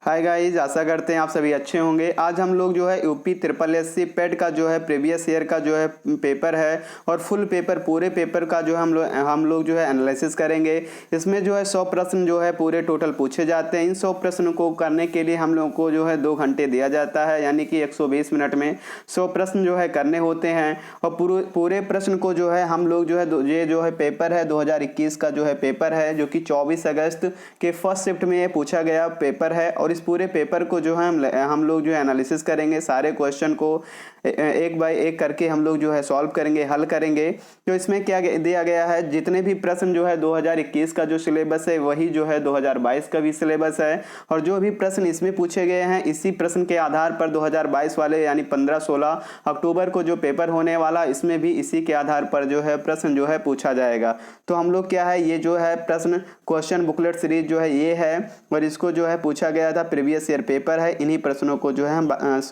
Hi guys, आशा करते हैं आप सभी अच्छे होंगे। आज हम लोग जो है UP triple S C PET का जो है प्रीवियस ईयर का जो है पेपर है और फुल पेपर पूरे पेपर का जो है हम लोग जो है एनालिसिस करेंगे। इसमें जो है 100 प्रश्न जो है पूरे टोटल पूछे जाते हैं। इन 100 प्रश्न को करने के लिए हम लोग को जो है 2 घंटे दिया जाता है, यानी कि 120 मिनट में 100 प्रश्न जो है करने होते हैं। और पूरे प्रश्न को जो है हम लोग जो है ये जो है पेपर है 2021 का जो है पेपर है, जो कि 24 अगस्त के फर्स्ट शिफ्ट में ये पूछा गया पेपर है। और इस पूरे पेपर को जो है हम लोग जो है एनालिसिस करेंगे, सारे क्वेश्चन को एक बाय एक करके हम लोग जो है सॉल्व करेंगे, हल करेंगे। तो इसमें क्या दिया गया है, जितने भी प्रश्न जो है 2021 का जो सिलेबस है वही जो है 2022 का भी सिलेबस है। और जो भी प्रश्न इसमें पूछे गए हैं इसी प्रश्न के आधार पर 2022 वाले यानी 15-16 अक्टूबर को जो पेपर होने वाला, इसमें भी इसी के आधार पर जो है प्रश्न जो है पूछा जाएगा। तो हम लोग क्या है, ये जो है प्रश्न क्वेश्चन बुकलेट सीरीज जो है ये है और इसको जो है पूछा गया था, प्रीवियस ईयर पेपर है। इन्हीं प्रश्नों को जो है हम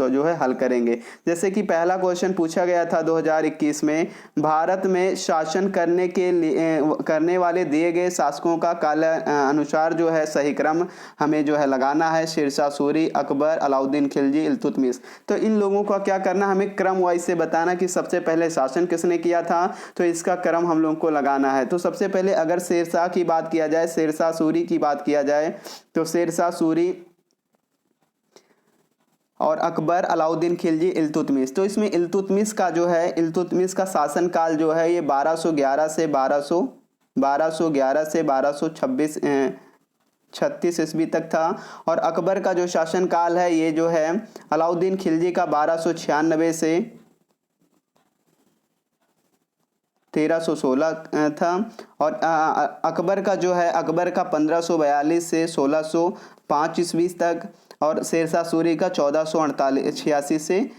जो है हल करेंगे। जैसे कि पहला क्वेश्चन पूछा गया था 2021 में, भारत में शासन करने वाले दिए गए शासकों का काल अनुसार जो है सही क्रम हमें जो है लगाना है। शेरशाह सूरी, अकबर, अलाउद्दीन खिलजी, इल्तुतमिश। तो इन लोगों का क्या करना, हमें क्रम वाइज से बताना कि सबसे पहले शासन किसने किया था, तो इसका क्रम हम लोगों को लगाना है। तो सबसे पहले अगर शेरशाह की बात किया जाए, शेरशाह सूरी की बात किया जाए, तो शेरशाह सूरी और अकबर, अलाउद्दीन खिलजी, इल्तुतमिश। तो इसमें इल्तुतमिश का जो है, इल्तुतमिश का शासनकाल जो है ये 1211 से 1226 36 ईस्वी तक था। और अकबर का जो शासनकाल है ये जो है अलाउद्दीन खिलजी का 1296 से 1316 था। और अकबर का जो है, अकबर का 1542 से 1605 ईस्वी तक। और शेरशाह सूरी का 1486 से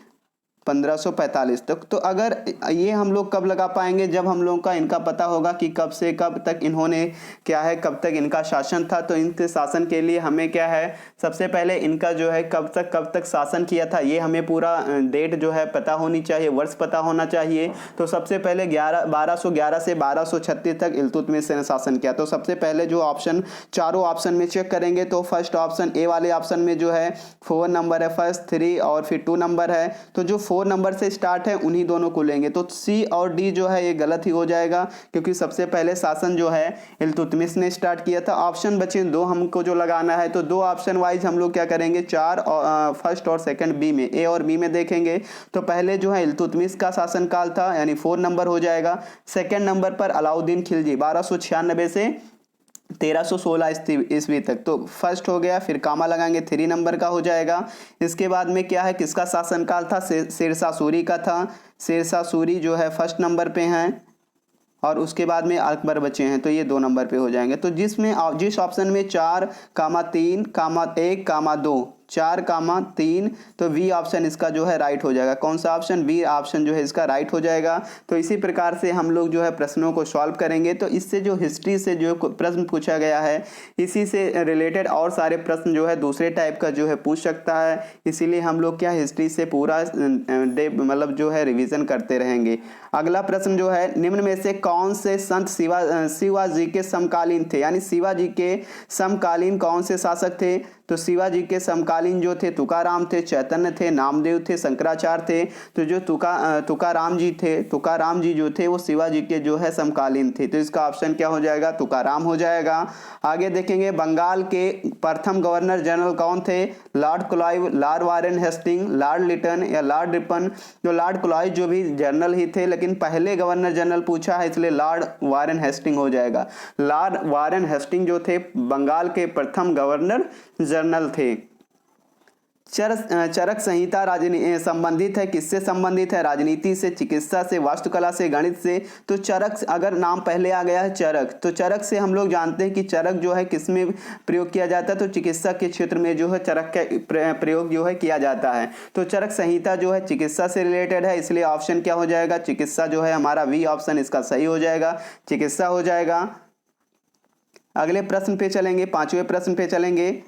1545 तक। तो अगर ये हम लोग कब लगा पाएंगे, जब हम लोग का इनका पता होगा कि कब से कब तक इन्होंने क्या है, कब तक इनका शासन था। तो इनके शासन के लिए हमें क्या है, सबसे पहले इनका जो है कब तक शासन किया था, ये हमें पूरा डेट जो है पता होनी चाहिए, वर्ष पता होना चाहिए। तो सबसे पहले 1211 से 1236 तक इल्तुतमिश ने शासन किया। तो सबसे पहले जो ऑप्शन, चारों ऑप्शन में चेक करेंगे तो फर्स्ट ऑप्शन ए वाले ऑप्शन में जो है 4 नंबर है, फर्स्ट 3 और फिर 2 नंबर है। तो जो 4 नंबर से स्टार्ट है उन्हीं दोनों को लेंगे। तो सी और डी जो है ये गलत ही हो जाएगा, क्योंकि सबसे पहले शासन जो है इल्तुतमिश ने स्टार्ट किया था। ऑप्शन बचे 2 हमको जो लगाना है। तो 2 ऑप्शन वाइज हम लोग क्या करेंगे, 4 और फर्स्ट और सेकंड बी में, ए और बी में देखेंगे। तो पहले जो है इल्तुतमिश का शासनकाल था, यानी 4 नंबर हो जाएगा। सेकंड नंबर पर अलाउद्दीन खिलजी 1296 से 1316 ईस्वी तक। तो फर्स्ट हो गया, फिर कामा लगाएंगे, 3 नंबर का हो जाएगा। इसके बाद में क्या है, किसका शासनकाल था, शेरशाह सूरी का था। शेरशाह सूरी जो है फर्स्ट नंबर पे हैं और उसके बाद में अकबर बचे हैं, तो ये 2 नंबर पे हो जाएंगे। तो जिस ऑप्शन में 4, 3, 1, 2, 4, 3, तो बी ऑप्शन इसका जो है राइट हो जाएगा। कौन सा ऑप्शन, बी ऑप्शन जो है इसका राइट हो जाएगा। तो इसी प्रकार से हम लोग जो है प्रश्नों को सॉल्व करेंगे। तो इससे जो हिस्ट्री से जो प्रश्न पूछा गया है, इसी से रिलेटेड और सारे प्रश्न जो है दूसरे टाइप का जो है पूछ सकता है। इसीलिए हम लोग क्या हिस्ट्री से पूरा मतलब जो है रिवीजन करते रहेंगे। अगला प्रश्न जो है, निम्न में से कौन से संत शिवाजी के समकालीन थे, यानी शिवाजी के समकालीन कौन से शासक थे। तो शिवाजी के समकालीन जो थे, तुकाराम थे, चैतन्य थे, नामदेव थे, शंकराचार्य थे। तो जो तुकाराम जी थे, तुकाराम जी जो थे वो शिवाजी के जो है समकालीन थे। तो इसका ऑप्शन क्या हो जाएगा, तुकाराम हो जाएगा। आगे देखेंगे, बंगाल के प्रथम गवर्नर जनरल कौन थे, Lord Clive, Lord Warren Hastings, Lord Lytton या लॉर्ड रिपन। जो लॉर्ड क्लाइव जो भी जनरल ही थे, लेकिन पहले गवर्नर जनरल पूछा है इसलिए लॉर्ड वारेन हेस्टिंग हो जाएगा। लॉर्ड वारेन हेस्टिंग जो थे बंगाल के प्रथम गवर्नर जनरल थे। चरक संहिता संबंधित है, किससे संबंधित है, राजनीति से, चिकित्सा से, वास्तुकला से, गणित से। तो चरक, अगर नाम पहले आ गया है चरक, तो चरक से हम लोग जानते हैं कि चरक जो है किसमें प्रयोग किया जाता है, तो चिकित्सा के क्षेत्र में जो है चरक का प्रयोग जो है किया जाता है। तो चरक संहिता जो है चिकित्सा से रिलेटेड है, इसलिए ऑप्शन क्या हो जाएगा, चिकित्सा जो है हमारा वी ऑप्शन इसका सही हो जाएगा, चिकित्सा हो जाएगा। अगले प्रश्न पे चलेंगे, 5वें प्रश्न पे चलेंगे।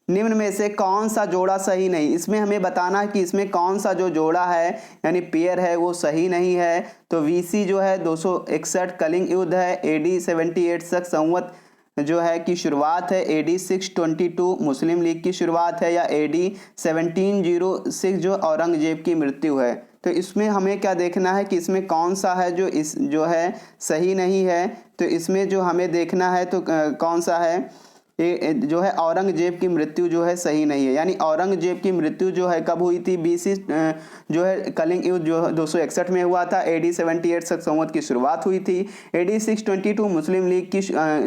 निम्न में से कौन सा जोड़ा सही नहीं, इसमें हमें बताना है कि इसमें कौन सा जो जोड़ा है यानी पेयर है वो सही नहीं है। तो वीसी जो है 261 कलिंग युद्ध है, एडी 78 तक संवत जो है की शुरुआत है AD 622 मुस्लिम लीग की शुरुआत है, या AD 1706 जो औरंगजेब की मृत्यु है। तो इसमें हमें क्या देखना है कि इसमें कौन सा है जो इस जो है सही नहीं है। तो इसमें जो हमें देखना है तो कौन सा है, ये जो है औरंगजेब की मृत्यु जो है सही नहीं है। यानी औरंगजेब की मृत्यु जो है कब हुई थी, BC जो है कलिंग युद्ध जो 261 में हुआ था। AD 78 तक संवत की शुरुआत हुई थी। AD 622 मुस्लिम लीग की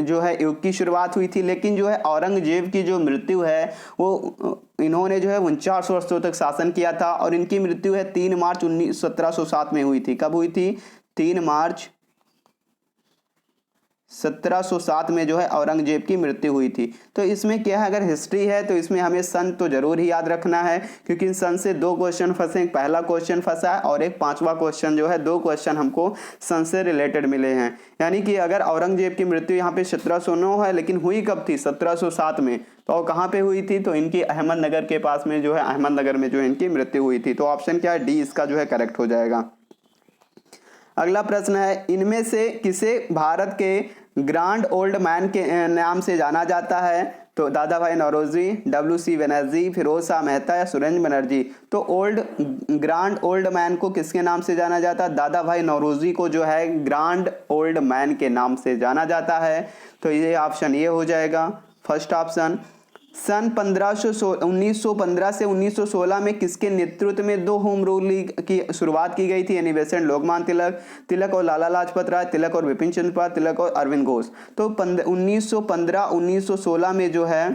जो है युग की शुरुआत हुई थी। लेकिन जो है औरंगजेब की जो मृत्यु है वो इन्होंने जो है 49 वर्षों तक शासन किया था, और इनकी मृत्यु है 3 मार्च 1707 में हुई थी। कब हुई थी, 3 मार्च 1707 में जो है औरंगजेब की मृत्यु हुई थी। तो इसमें क्या है, अगर हिस्ट्री है तो इसमें हमें सन तो जरूर ही याद रखना है, क्योंकि सन से 2 क्वेश्चन फंसे, पहला क्वेश्चन फंसा है और एक 5वां क्वेश्चन जो है, 2 क्वेश्चन हमको सन से रिलेटेड मिले हैं। यानी कि अगर औरंगजेब की मृत्यु यहाँ पे 1709 है, लेकिन हुई कब थी, 1707 में। तो कहाँ पे हुई थी, तो इनकी अहमदनगर के पास में जो है, अहमदनगर में जो है इनकी मृत्यु हुई थी। तो ऑप्शन क्या है, डी इसका जो है करेक्ट हो जाएगा। अगला प्रश्न है, इनमें से किसे भारत के ग्रांड ओल्ड मैन के नाम से जाना जाता है। तो दादा भाई नौरोजी, WC बनर्जी, फिरोज शाह मेहता या सुरेंद्र बनर्जी। तो ग्रांड ओल्ड मैन को किसके नाम से जाना जाता है, दादा भाई नौरोजी को जो है ग्रांड ओल्ड मैन के नाम से जाना जाता है। तो ये ऑप्शन ये हो जाएगा, फर्स्ट ऑप्शन। सन 1915 से 1916 में किसके नेतृत्व में 2 होम रूल लीग की शुरुआत की गई थी, यानी बेसेंट लोकमान तिलक, तिलक और लाला लाजपत राय, तिलक और विपिन चंद्र पाल, तिलक और अरविंद घोष। तो 1915-1916 में जो है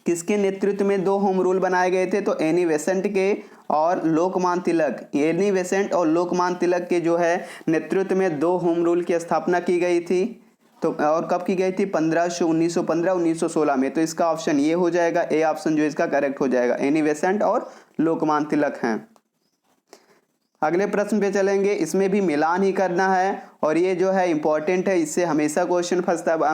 किसके नेतृत्व में 2 होम रूल बनाए गए थे, तो एनी बेसेंट के और लोकमान तिलक, एनी बेसेंट और लोकमान तिलक के जो है नेतृत्व में 2 होम रूल की स्थापना की गई थी। तो और कब की गई थी, 1915-1916 में। तो इसका ऑप्शन ये हो जाएगा, ए ऑप्शन जो इसका करेक्ट हो जाएगा, एनी बेसेंट और लोकमान तिलक हैं। अगले प्रश्न पे चलेंगे, इसमें भी मिलान ही करना है, और ये जो है इंपॉर्टेंट है, इससे हमेशा क्वेश्चन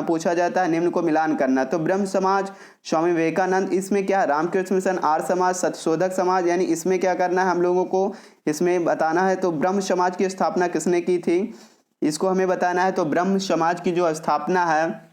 पूछा जाता है, निम्न को मिलान करना। तो ब्रह्म समाज, स्वामी विवेकानंद, इसमें क्या, रामकृष्ण मिशन, आर्य समाज, सत्यशोधक समाज, यानी इसमें क्या करना है हम लोगों को, इसमें बताना है। तो ब्रह्म समाज की स्थापना किसने की थी, इसको हमें बताना है। तो ब्रह्म समाज की जो स्थापना है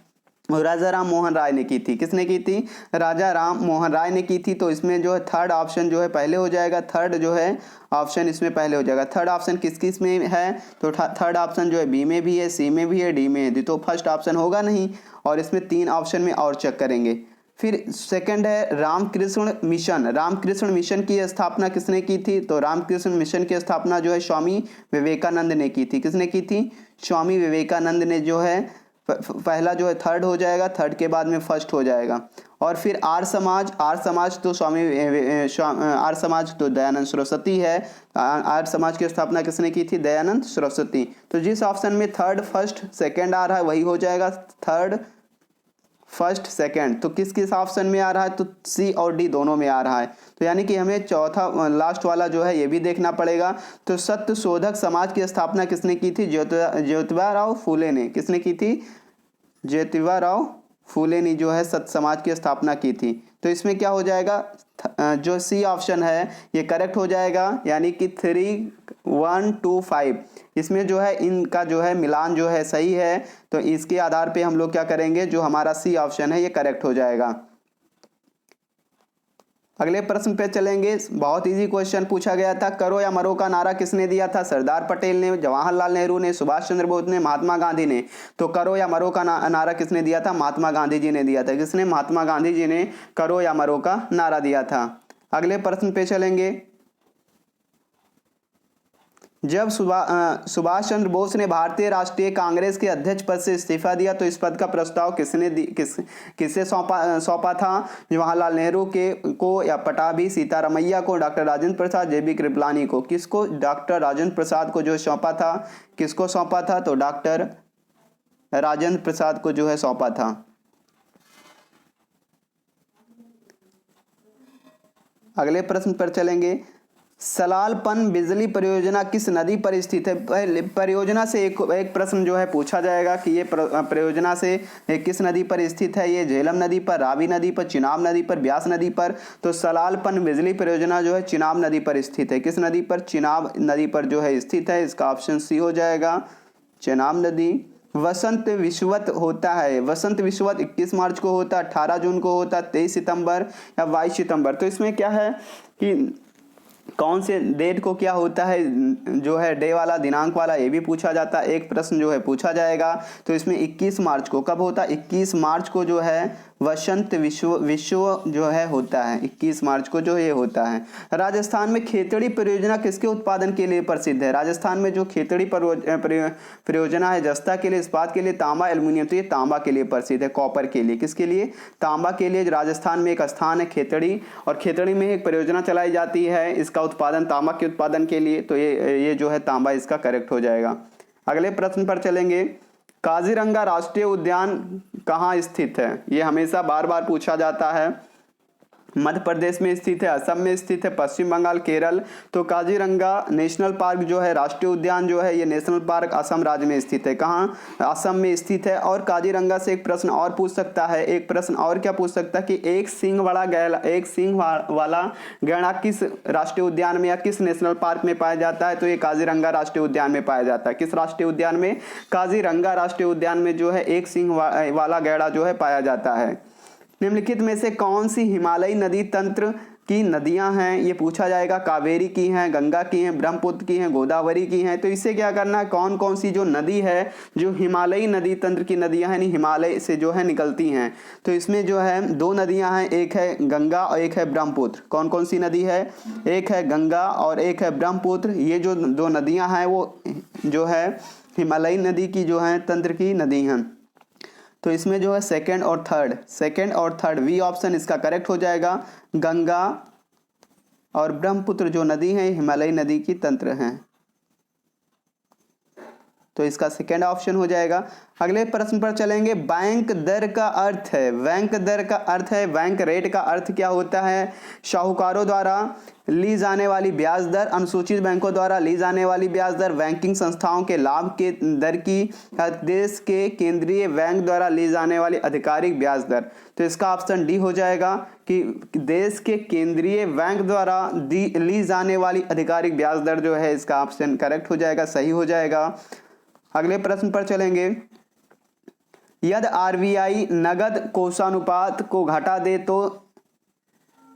वो राजा राम मोहन राय ने की थी। किसने की थी, राजा राम मोहन राय ने की थी। तो इसमें जो है थर्ड ऑप्शन जो है पहले हो जाएगा, थर्ड जो है ऑप्शन इसमें पहले हो जाएगा। थर्ड ऑप्शन किस किस में है, तो थर्ड ऑप्शन जो है बी में भी है, सी में भी है, डी में है। तो फर्स्ट ऑप्शन होगा नहीं, और इसमें 3 ऑप्शन में और चेक करेंगे। फिर सेकंड है रामकृष्ण मिशन, रामकृष्ण मिशन की स्थापना किसने की थी, तो रामकृष्ण मिशन की स्थापना जो है स्वामी विवेकानंद ने की थी। किसने की थी, स्वामी विवेकानंद ने जो है, पहला जो है थर्ड हो जाएगा, थर्ड के बाद में फर्स्ट हो जाएगा। और फिर आर्य समाज, आर्य समाज तो आर्य समाज तो दयानंद सरस्वती है। आर्य समाज की स्थापना किसने की थी, दयानंद सरस्वती। तो जिस ऑप्शन में थर्ड फर्स्ट सेकंड आ रहा है वही हो जाएगा, थर्ड फर्स्ट सेकंड। तो किस किस ऑप्शन में आ रहा है, तो सी और डी दोनों में आ रहा है। तो यानी कि हमें चौथा लास्ट वाला जो है ये भी देखना पड़ेगा। तो सत्यशोधक समाज की स्थापना किसने की थी, ज्योतिबा राव फूले ने। किसने की थी, ज्योतिबा राव फूले ने जो है सत्य समाज की स्थापना की थी। तो इसमें क्या हो जाएगा, जो सी ऑप्शन है ये करेक्ट हो जाएगा, यानी कि 3, 1, 2, 5 इसमें जो है इनका जो है मिलान जो है सही है। तो इसके आधार पे हम लोग क्या करेंगे, जो हमारा सी ऑप्शन है ये करेक्ट हो जाएगा। अगले प्रश्न पे चलेंगे, बहुत इजी क्वेश्चन पूछा गया था। करो या मरो का नारा किसने दिया था, सरदार पटेल ने, जवाहरलाल नेहरू ने, सुभाष चंद्र बोस ने, महात्मा गांधी ने। तो करो या मरो का नारा किसने दिया था, महात्मा गांधी जी ने दिया था। किसने, महात्मा गांधी जी ने करो या मरो का नारा दिया था। अगले प्रश्न पे चलेंगे, जब सुभाष चंद्र बोस ने भारतीय राष्ट्रीय कांग्रेस के अध्यक्ष पद से इस्तीफा दिया तो इस पद का प्रस्ताव किसे सौंपा था, जवाहरलाल नेहरू को या पटाभी सीतारमैया को, डॉक्टर राजेंद्र प्रसाद, JB कृपलानी को। किसको, डॉक्टर राजेंद्र प्रसाद को जो सौंपा था, किसको सौंपा था, तो डॉक्टर राजेंद्र प्रसाद को जो है सौंपा था। अगले प्रश्न पर चलेंगे, सलालपन बिजली परियोजना किस नदी पर स्थित है। परियोजना से एक प्रश्न जो है पूछा जाएगा कि ये परियोजना से किस नदी पर स्थित है। ये झेलम नदी पर, रावी नदी पर, चिनाब नदी पर, ब्यास नदी पर। तो सलालपन बिजली परियोजना जो है चिनाब नदी पर स्थित है। किस नदी पर, चिनाब नदी पर जो है स्थित है। इसका ऑप्शन सी हो जाएगा, चिनाब नदी। वसंत विषुवत होता है? वसंत विषुवत 21 मार्च को होता, 18 जून को होता, 23 सितंबर या 22 सितंबर। तो इसमें क्या है कि कौन से डेट को क्या होता है, जो है डे वाला, दिनांक वाला, ये भी पूछा जाता है। एक प्रश्न जो है पूछा जाएगा। तो इसमें 21 मार्च को कब होता है? 21 मार्च को जो है वसंत विश्व जो है होता है, 21 मार्च को जो ये होता है। राजस्थान में खेतड़ी परियोजना किसके उत्पादन के लिए प्रसिद्ध है? राजस्थान में जो खेतड़ी परियोजना है जस्ता के लिए, इस्पात के लिए, तांबा, एल्युमिनियम, तो ये तांबा के लिए प्रसिद्ध है, कॉपर के लिए। किसके लिए? तांबा के लिए। राजस्थान में एक स्थान है खेतड़ी, और खेतड़ी में एक परियोजना चलाई जाती है, इसका उत्पादन तांबा के उत्पादन के लिए। तो ये जो है तांबा इसका करेक्ट हो जाएगा। अगले प्रश्न पर चलेंगे। काजीरंगा राष्ट्रीय उद्यान कहाँ स्थित है? ये हमेशा बार बार पूछा जाता है। मध्य प्रदेश में स्थित है, असम में स्थित है, पश्चिम बंगाल, केरल। तो काजीरंगा नेशनल पार्क जो है, राष्ट्रीय उद्यान जो है, ये नेशनल पार्क असम राज्य में स्थित है। कहाँ? असम में स्थित है। और काजीरंगा से एक प्रश्न और पूछ सकता है, एक प्रश्न और क्या पूछ सकता है कि एक सींग वाला गैंडा किस राष्ट्रीय उद्यान में या किस नेशनल पार्क में पाया जाता है? तो ये काजीरंगा राष्ट्रीय उद्यान में पाया जाता है। किस राष्ट्रीय उद्यान में? काजीरंगा राष्ट्रीय उद्यान में जो है एक सींग वाला गैंडा जो है पाया जाता है। निम्नलिखित में से कौन सी हिमालयी नदी तंत्र की नदियां हैं? ये पूछा जाएगा। कावेरी की हैं, गंगा की हैं, ब्रह्मपुत्र की हैं, गोदावरी की हैं। तो इससे क्या करना है, कौन कौन सी जो नदी है, जो हिमालयी नदी तंत्र की नदियां हैं, हिमालय से जो है निकलती हैं। तो इसमें जो है दो नदियां हैं, एक है गंगा और एक है ब्रह्मपुत्र। कौन कौन सी नदी है? एक है गंगा और एक है ब्रह्मपुत्र। ये जो दो नदियां हैं वो जो है हिमालयी नदी की जो है तंत्र की नदी हैं। तो इसमें जो है सेकंड और थर्ड वी ऑप्शन इसका करेक्ट हो जाएगा। गंगा और ब्रह्मपुत्र जो नदी है हिमालयी नदी की तंत्र हैं, तो इसका सेकंड ऑप्शन हो जाएगा। अगले प्रश्न पर चलेंगे। बैंक दर का अर्थ है, बैंक दर का अर्थ है, बैंक रेट का अर्थ क्या होता है? शाहूकारों द्वारा ली जाने वाली ब्याज दर, अनुसूचित बैंकों द्वारा ली जाने वाली ब्याज दर, बैंकिंग संस्थाओं के लाभ के दर की, देश के केंद्रीय बैंक द्वारा ली जाने वाली आधिकारिक ब्याज दर। तो इसका ऑप्शन डी हो जाएगा कि देश के केंद्रीय बैंक द्वारा ली जाने वाली आधिकारिक ब्याज दर जो है, इसका ऑप्शन करेक्ट हो जाएगा, सही हो जाएगा। अगले प्रश्न पर चलेंगे। यदि आरबीआई नगद कोषानुपात को घटा दे तो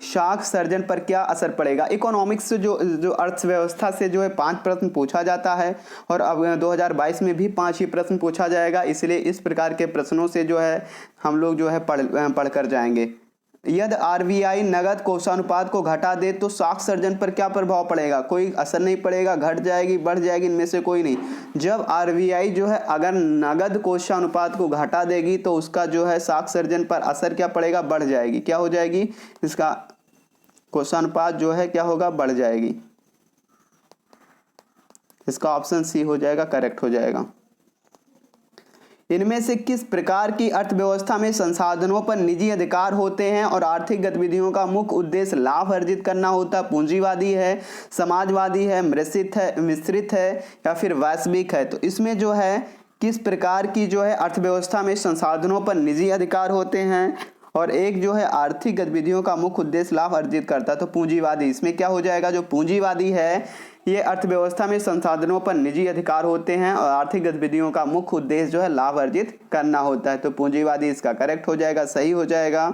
शाख सर्जन पर क्या असर पड़ेगा? इकोनॉमिक्स जो अर्थव्यवस्था से जो है 5 प्रश्न पूछा जाता है, और अब 2022 में भी 5 ही प्रश्न पूछा जाएगा। इसलिए इस प्रकार के प्रश्नों से जो है हम लोग जो है पढ़ कर जाएंगे। यदि आरबीआई नगद कोषानुपात को घटा दे तो शाख सर्जन पर क्या प्रभाव पड़ेगा? कोई असर नहीं पड़ेगा, घट जाएगी, बढ़ जाएगी, इनमें से कोई नहीं। जब आरबीआई जो है अगर नगद कोषानुपात को घटा देगी तो उसका जो है शाख सर्जन पर असर क्या पड़ेगा? बढ़ जाएगी। क्या हो जाएगी? इसका कोषानुपात जो है क्या होगा? बढ़ जाएगी। इसका ऑप्शन सी हो जाएगा, करेक्ट हो जाएगा। इनमें से किस प्रकार की अर्थव्यवस्था में संसाधनों पर निजी अधिकार होते हैं और आर्थिक गतिविधियों का मुख्य उद्देश्य लाभ अर्जित करना होता है? पूंजीवादी है, समाजवादी है, मिश्रित है या फिर वैश्विक है? तो इसमें जो है किस प्रकार की जो है अर्थव्यवस्था में संसाधनों पर निजी अधिकार होते हैं और एक जो है आर्थिक गतिविधियों का मुख्य उद्देश्य लाभ अर्जित करता है? तो पूंजीवादी। इसमें क्या हो जाएगा? जो पूंजीवादी है ये अर्थव्यवस्था में संसाधनों पर निजी अधिकार होते हैं और आर्थिक गतिविधियों का मुख्य उद्देश्य जो है लाभ अर्जित करना होता है। तो पूंजीवादी इसका करेक्ट हो जाएगा, सही हो जाएगा।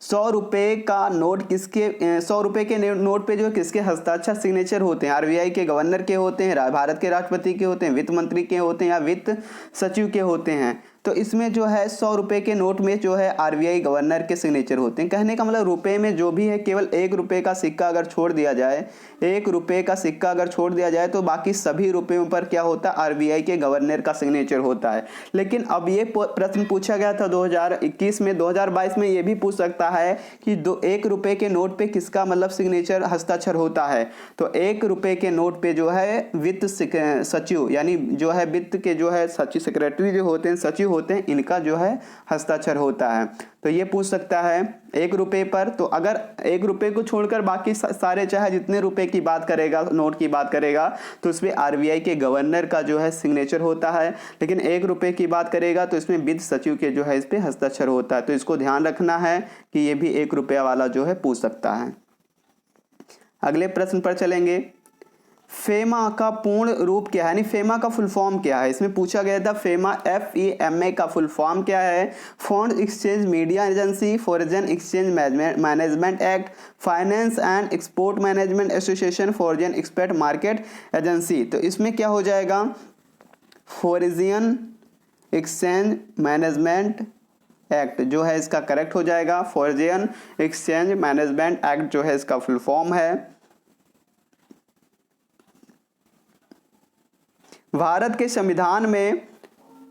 100 रुपए का नोट किसके 100 रुपए के नोट पे जो किसके हस्ताक्षर सिग्नेचर होते हैं? आरबीआई के गवर्नर के होते हैं, भारत के राष्ट्रपति के होते हैं, वित्त मंत्री के होते हैं या वित्त सचिव के होते हैं? तो इसमें जो है 100 रुपए के नोट में जो है आरबीआई गवर्नर के सिग्नेचर होते हैं। कहने का मतलब रुपए में जो भी है केवल 1 रुपए का सिक्का अगर छोड़ दिया जाए, 1 रुपए का सिक्का अगर छोड़ दिया जाए तो बाकी सभी रुपयों पर क्या होता है? आरबीआई के गवर्नर का सिग्नेचर होता है। लेकिन अब ये प्रश्न पूछा गया था 2021 में, 2022 में ये भी पूछ सकता है कि 1 रुपए के नोट पे किसका मतलब सिग्नेचर हस्ताक्षर होता है? तो 1 रुपए के नोट पे जो है वित्त सचिव यानी जो है वित्त के जो है सचिव, सेक्रेटरी जो होते हैं, सचिव होते हैं, इनका जो है हस्ताक्षर होता है। तो ये पूछ सकता है 1 रुपए पर। तो अगर 1 रुपए को छोड़कर बाकी सारे चाहे जितने रुपए की बात करेगा, नोट की बात करेगा, तो उसमें आरबीआई के गवर्नर का जो है सिग्नेचर होता है। लेकिन 1 रुपए की बात करेगा तो इसमें वित्त सचिव के जो है इस पे हस्ताक्षर होता है। तो इसको ध्यान रखना है कि ये भी 1 रुपया वाला जो है पूछ सकता है। अगले प्रश्न पर चलेंगे। फेमा का पूर्ण रूप क्या है, यानी फेमा का फुल फॉर्म क्या है, इसमें पूछा गया था। फेमा FEMA का फुल फॉर्म क्या है? Foreign exchange media agency, foreign exchange management act, finance and export management association, foreign export market agency. तो इसमें क्या हो जाएगा? फॉरेन एक्सचेंज मैनेजमेंट एक्ट जो है इसका करेक्ट हो जाएगा। फॉरेन एक्सचेंज मैनेजमेंट एक्ट जो है इसका फुल फॉर्म है। भारत के संविधान में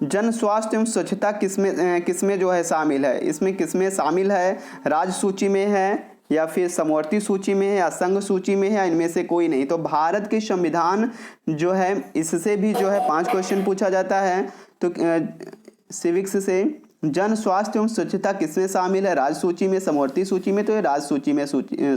जन स्वास्थ्य एवं स्वच्छता किसमें जो है शामिल है? इसमें किसमें शामिल है? राज्य सूची में है या फिर समवर्ती सूची में है या संघ सूची में है या इनमें से कोई नहीं? तो भारत के संविधान जो है इससे भी जो है 5 क्वेश्चन पूछा जाता है। तो सिविक्स से जन स्वास्थ्य एवं स्वच्छता किसमें शामिल है? राज्य सूची में, समवर्ती सूची में। तो ये राज्य सूची में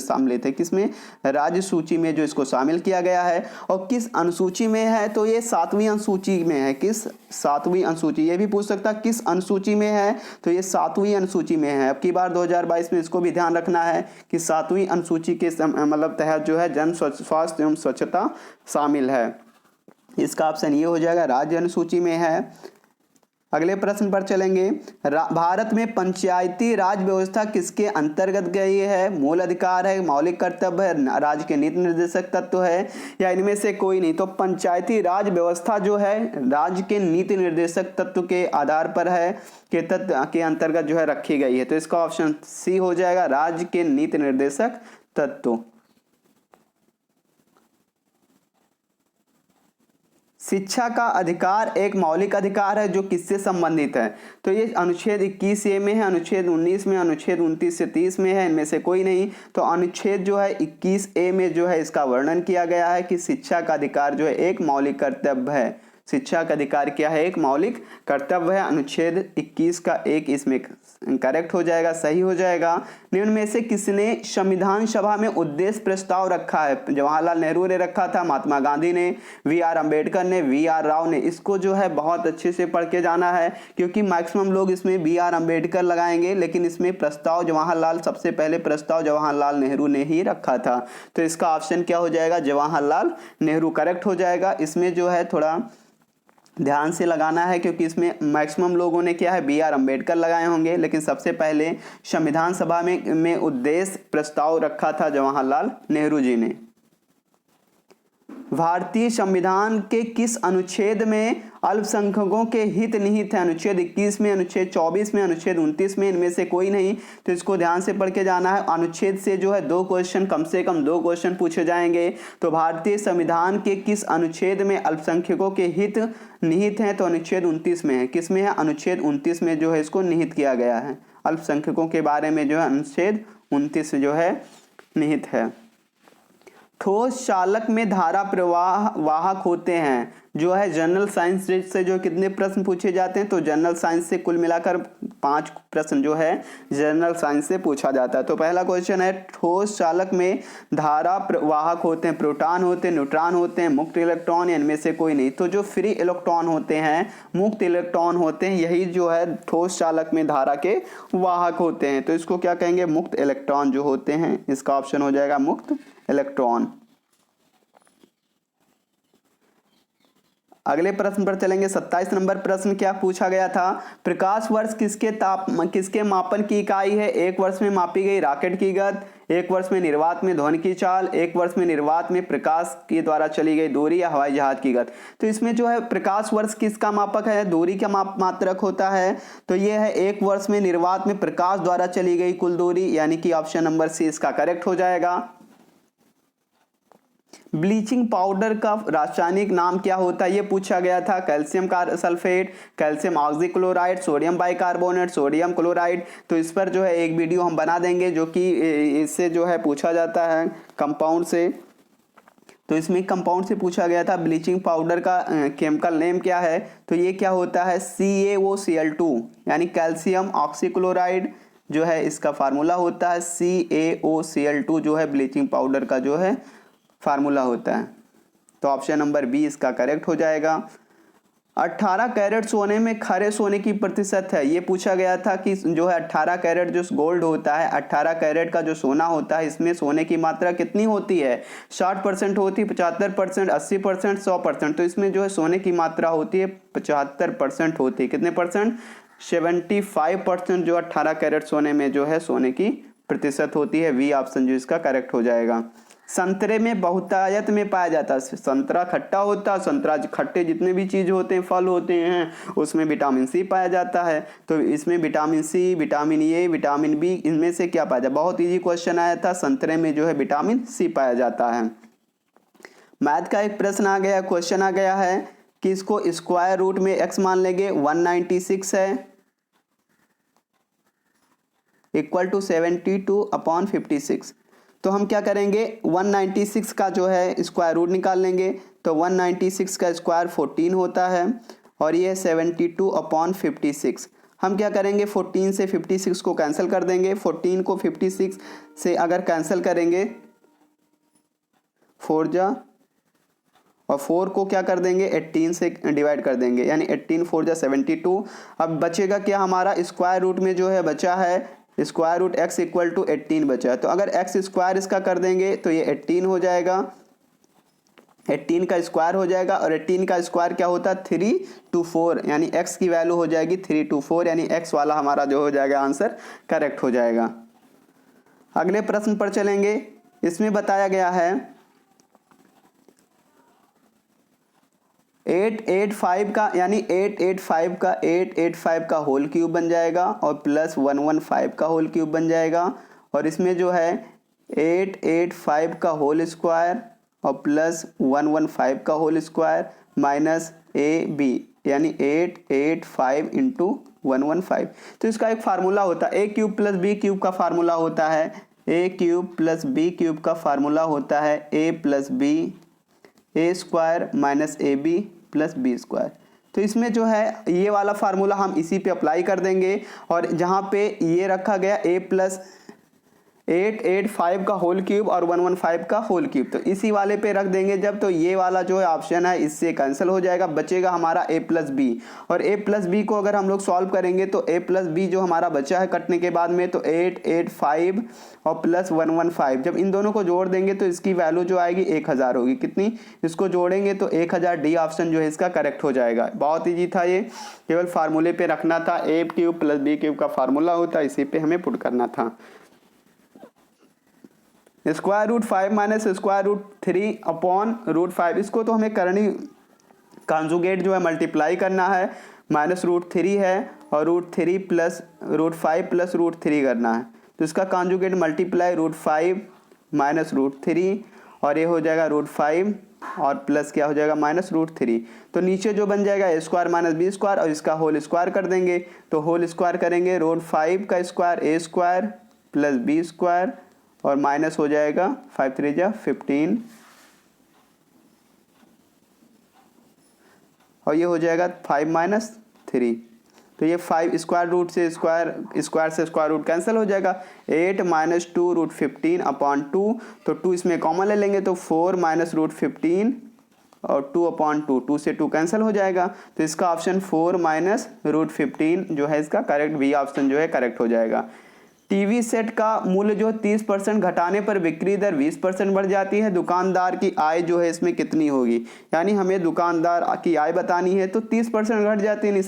शामिल थे। किसमें? राज्य सूची में जो इसको शामिल किया गया है। और किस अनुसूची में है? तो ये 7वीं अनुसूची में है। किस? 7वीं अनुसूची। ये भी पूछ सकता किस अनुसूची में है? तो ये 7वीं अनुसूची में है। अब की बार 2022 में इसको भी ध्यान रखना है कि 7वीं अनुसूची के मतलब तहत जो है जन स्वास्थ्य एवं स्वच्छता शामिल है। इसका ऑप्शन ये हो जाएगा, राज्य अनुसूची में है। अगले प्रश्न पर चलेंगे। भारत में पंचायती राज व्यवस्था किसके अंतर्गत गई है? मूल अधिकार है, मौलिक कर्तव्य है, राज्य के नीति निर्देशक तत्व है या इनमें से कोई नहीं? तो पंचायती राज व्यवस्था जो है राज्य के नीति निर्देशक तत्व के आधार पर है, के तत्व के अंतर्गत जो है रखी गई है। तो इसका ऑप्शन सी हो जाएगा, राज्य के नीति निर्देशक तत्व। शिक्षा का अधिकार एक मौलिक अधिकार है जो किससे संबंधित है? तो ये अनुच्छेद 21A में है, अनुच्छेद 19 में, अनुच्छेद 29 से 30 में है, इनमें से कोई नहीं। तो अनुच्छेद जो है 21A में जो है इसका वर्णन किया गया है कि शिक्षा का अधिकार जो है एक मौलिक कर्तव्य है। शिक्षा का अधिकार क्या है? एक मौलिक कर्तव्य है। अनुच्छेद 21 का 1 इसमें करेक्ट हो जाएगा, सही हो जाएगा। निम्न में से किसने संविधान सभा में उद्देश्य प्रस्ताव रखा है? जवाहरलाल नेहरू ने रखा था, महात्मा गांधी ने, VR अम्बेडकर ने, VR राव ने। इसको जो है बहुत अच्छे से पढ़ के जाना है क्योंकि मैक्सिमम लोग इसमें VR अम्बेडकर लगाएंगे, लेकिन इसमें प्रस्ताव जवाहरलाल, सबसे पहले प्रस्ताव जवाहरलाल नेहरू ने ही रखा था। तो इसका ऑप्शन क्या हो जाएगा? जवाहरलाल नेहरू करेक्ट हो जाएगा। इसमें जो है थोड़ा ध्यान से लगाना है क्योंकि इसमें मैक्सिमम लोगों ने क्या है BR अम्बेडकर लगाए होंगे, लेकिन सबसे पहले संविधान सभा में उद्देश्य प्रस्ताव रखा था जवाहरलाल नेहरू जी ने। भारतीय संविधान के किस अनुच्छेद में अल्पसंख्यकों के हित निहित है? अनुच्छेद 21 में, अनुच्छेद 24 में, अनुच्छेद 29 में, इनमें से कोई नहीं। तो इसको ध्यान से पढ़ के जाना है। अनुच्छेद से जो है 2 क्वेश्चन, कम से कम 2 क्वेश्चन पूछे जाएंगे। तो भारतीय संविधान के किस अनुच्छेद में अल्पसंख्यकों के हित निहित हैं? तो अनुच्छेद 29 में है। किस में है? अनुच्छेद 29 में जो है इसको निहित किया गया है। अल्पसंख्यकों के बारे में जो है अनुच्छेद 29 जो है निहित है। ठोस चालक में धारा प्रवाह वाहक होते हैं जो है जनरल साइंस से जो कितने प्रश्न पूछे जाते हैं? तो जनरल साइंस से कुल मिलाकर 5 प्रश्न जो है जनरल साइंस से पूछा जाता है। तो पहला क्वेश्चन है, ठोस चालक में धारा वाहक होते हैं, प्रोटॉन होते हैं, न्यूट्रॉन होते हैं, मुक्त इलेक्ट्रॉन, इनमें से कोई नहीं? तो जो फ्री इलेक्ट्रॉन होते हैं, मुक्त इलेक्ट्रॉन होते हैं, यही जो है ठोस चालक में धारा के वाहक होते हैं। तो इसको क्या कहेंगे? मुक्त इलेक्ट्रॉन जो होते हैं। इसका ऑप्शन हो जाएगा मुक्त इलेक्ट्रॉन। अगले प्रश्न पर चलेंगे। 27 नंबर प्रश्न क्या पूछा गया था? प्रकाश वर्ष किसके मापन की इकाई है? 1 वर्ष में मापी गई रॉकेट की गति, 1 वर्ष में निर्वात में ध्वनि की चाल, 1 वर्ष में निर्वात में प्रकाश के द्वारा चली गई दूरी या हवाई जहाज की गति। तो इसमें जो है प्रकाश वर्ष किसका मापक है? दूरी का मात्रक होता है। तो ये है 1 वर्ष में निर्वात में प्रकाश द्वारा चली गई कुल दूरी, यानी कि ऑप्शन नंबर सी इसका करेक्ट हो जाएगा। ब्लीचिंग पाउडर का रासायनिक नाम क्या होता है? ये पूछा गया था। Calcium sulphate, calcium oxychloride, sodium bicarbonate, sodium chloride. तो इस पर जो है एक वीडियो हम बना देंगे जो कि इससे जो है पूछा जाता है कंपाउंड से। तो इसमें कंपाउंड से पूछा गया था ब्लीचिंग पाउडर का केमिकल नेम क्या है? तो ये क्या होता है? CaOCl2 यानी कैल्शियम ऑक्सीक्लोराइड जो है इसका फार्मूला होता है। CaOCl2 जो है ब्लीचिंग पाउडर का जो है फार्मूला होता है। तो ऑप्शन नंबर बी इसका करेक्ट हो जाएगा। 18 कैरेट सोने में खरे सोने की प्रतिशत है, ये पूछा गया था कि जो है 18 कैरेट जो गोल्ड होता है, 18 कैरेट का जो सोना होता है, इसमें सोने की मात्रा कितनी होती है? 60% होती है, 75%, 80%, 100%। तो इसमें जो है सोने की मात्रा होती है 75% होती है। कितने परसेंट? 75% जो 18 कैरेट सोने में जो है सोने की प्रतिशत होती है। बी ऑप्शन जो इसका करेक्ट हो जाएगा। संतरे में बहुतायत में पाया जाता है, संतरा खट्टा होता है, संतरा खट्टे जितने भी चीज होते हैं, फल होते हैं, उसमें विटामिन सी पाया जाता है। तो इसमें vitamin C, vitamin A, vitamin B, इनमें से क्या पाया जाता है? बहुत इजी क्वेश्चन आया था, संतरे में जो है विटामिन सी पाया जाता है। मैथ का एक प्रश्न आ गया, क्वेश्चन आ गया है कि इसको स्क्वायर रूट में x मान लेंगे, 196 है इक्वल टू 72/56। तो हम क्या करेंगे, 196 का जो है स्क्वायर रूट निकाल लेंगे। तो 196 का स्क्वायर 14 होता है और ये 72/56। हम क्या करेंगे, 14 से 56 को कैंसिल कर देंगे। 14 को 56 से अगर कैंसिल करेंगे, 4 जा और 4 को क्या कर देंगे, 18 से डिवाइड कर देंगे, यानी 18 4 जा 72। अब बचेगा क्या हमारा, स्क्वायर रूट में जो है बचा है square root x equal to 18 बचा है। तो अगर x स्क्वायर इसका कर देंगे तो ये 18 हो जाएगा, 18 का स्क्वायर हो जाएगा। और 18 का स्क्वायर क्या होता है, 3 to 4, यानी x की वैल्यू हो जाएगी 3 to 4, यानी x वाला हमारा जो हो जाएगा आंसर करेक्ट हो जाएगा। अगले प्रश्न पर चलेंगे। इसमें बताया गया है 885 का, यानी 885 का होल क्यूब बन जाएगा और प्लस 115 का होल क्यूब बन जाएगा। और इसमें जो है 885 का होल स्क्वायर और प्लस 115 का whole square minus A B, यानी 885 इंटू 115। तो इसका एक फार्मूला होता है, A cube plus B cube का फार्मूला होता है, A cube plus B cube का फार्मूला होता है A plus B A square minus A B plus B square. तो इसमें जो है ये वाला फार्मूला हम इसी पे अप्लाई कर देंगे। और जहाँ पे ये रखा गया ए प्लस 885 का होल क्यूब और 115 का होल क्यूब, तो इसी वाले पे रख देंगे जब, तो ये वाला जो है ऑप्शन है इससे कैंसिल हो जाएगा, बचेगा हमारा a प्लस बी। और a प्लस बी को अगर हम लोग सॉल्व करेंगे तो a प्लस बी जो हमारा बचा है कटने के बाद में, तो 885 और प्लस 115, जब इन दोनों को जोड़ देंगे तो इसकी वैल्यू जो आएगी 1000 होगी। कितनी? इसको जोड़ेंगे तो 1000। डी ऑप्शन जो है इसका करेक्ट हो जाएगा। बहुत ईजी था ये, केवल फार्मूले पे रखना था, a cube plus B cube का फार्मूला होता है, इसी पे हमें पुट करना था। Square root 5 minus square root 3 upon root 5, इसको तो हमें करनी कॉन्जुगेट जो है मल्टीप्लाई करना है। माइनस रूट 3 है और root 3 plus root 5 plus root 3 करना है, तो इसका conjugate multiply root 5 minus root 3, और ये हो जाएगा रूट 5 और प्लस क्या हो जाएगा, माइनस रूट 3। तो नीचे जो बन जाएगा ए स्क्वायर माइनस बी स्क्वायर, और इसका होल स्क्वायर कर देंगे। तो होल स्क्वायर करेंगे, रूट 5 का स्क्वायर ए स्क्वायर प्लस बी स्क्वायर और माइनस हो जाएगा 5 3 जा 15, और ये हो जाएगा 5 माइनस 3। तो ये 5 स्क्वायर रूट से स्क्वायर से स्क्वायर रूट कैंसिल हो जाएगा। 8 माइनस 2 रूट 15 अपॉन 2, तो 2 इसमें कॉमन ले लेंगे तो 4 माइनस रूट 15 और 2 अपॉन 2, 2 से 2 कैंसिल हो जाएगा। तो इसका ऑप्शन 4 माइनस रूट 15 जो है इसका करेक्ट, बी ऑप्शन जो है करेक्ट हो जाएगा। टीवी सेट का मूल्य जो 30% घटाने पर बिक्री दर 20% बढ़ जाती है, दुकानदार की आय जो है इसमें कितनी होगी? यानी हमें दुकानदार की आय बतानी है, तो 30% घट जाती है यानी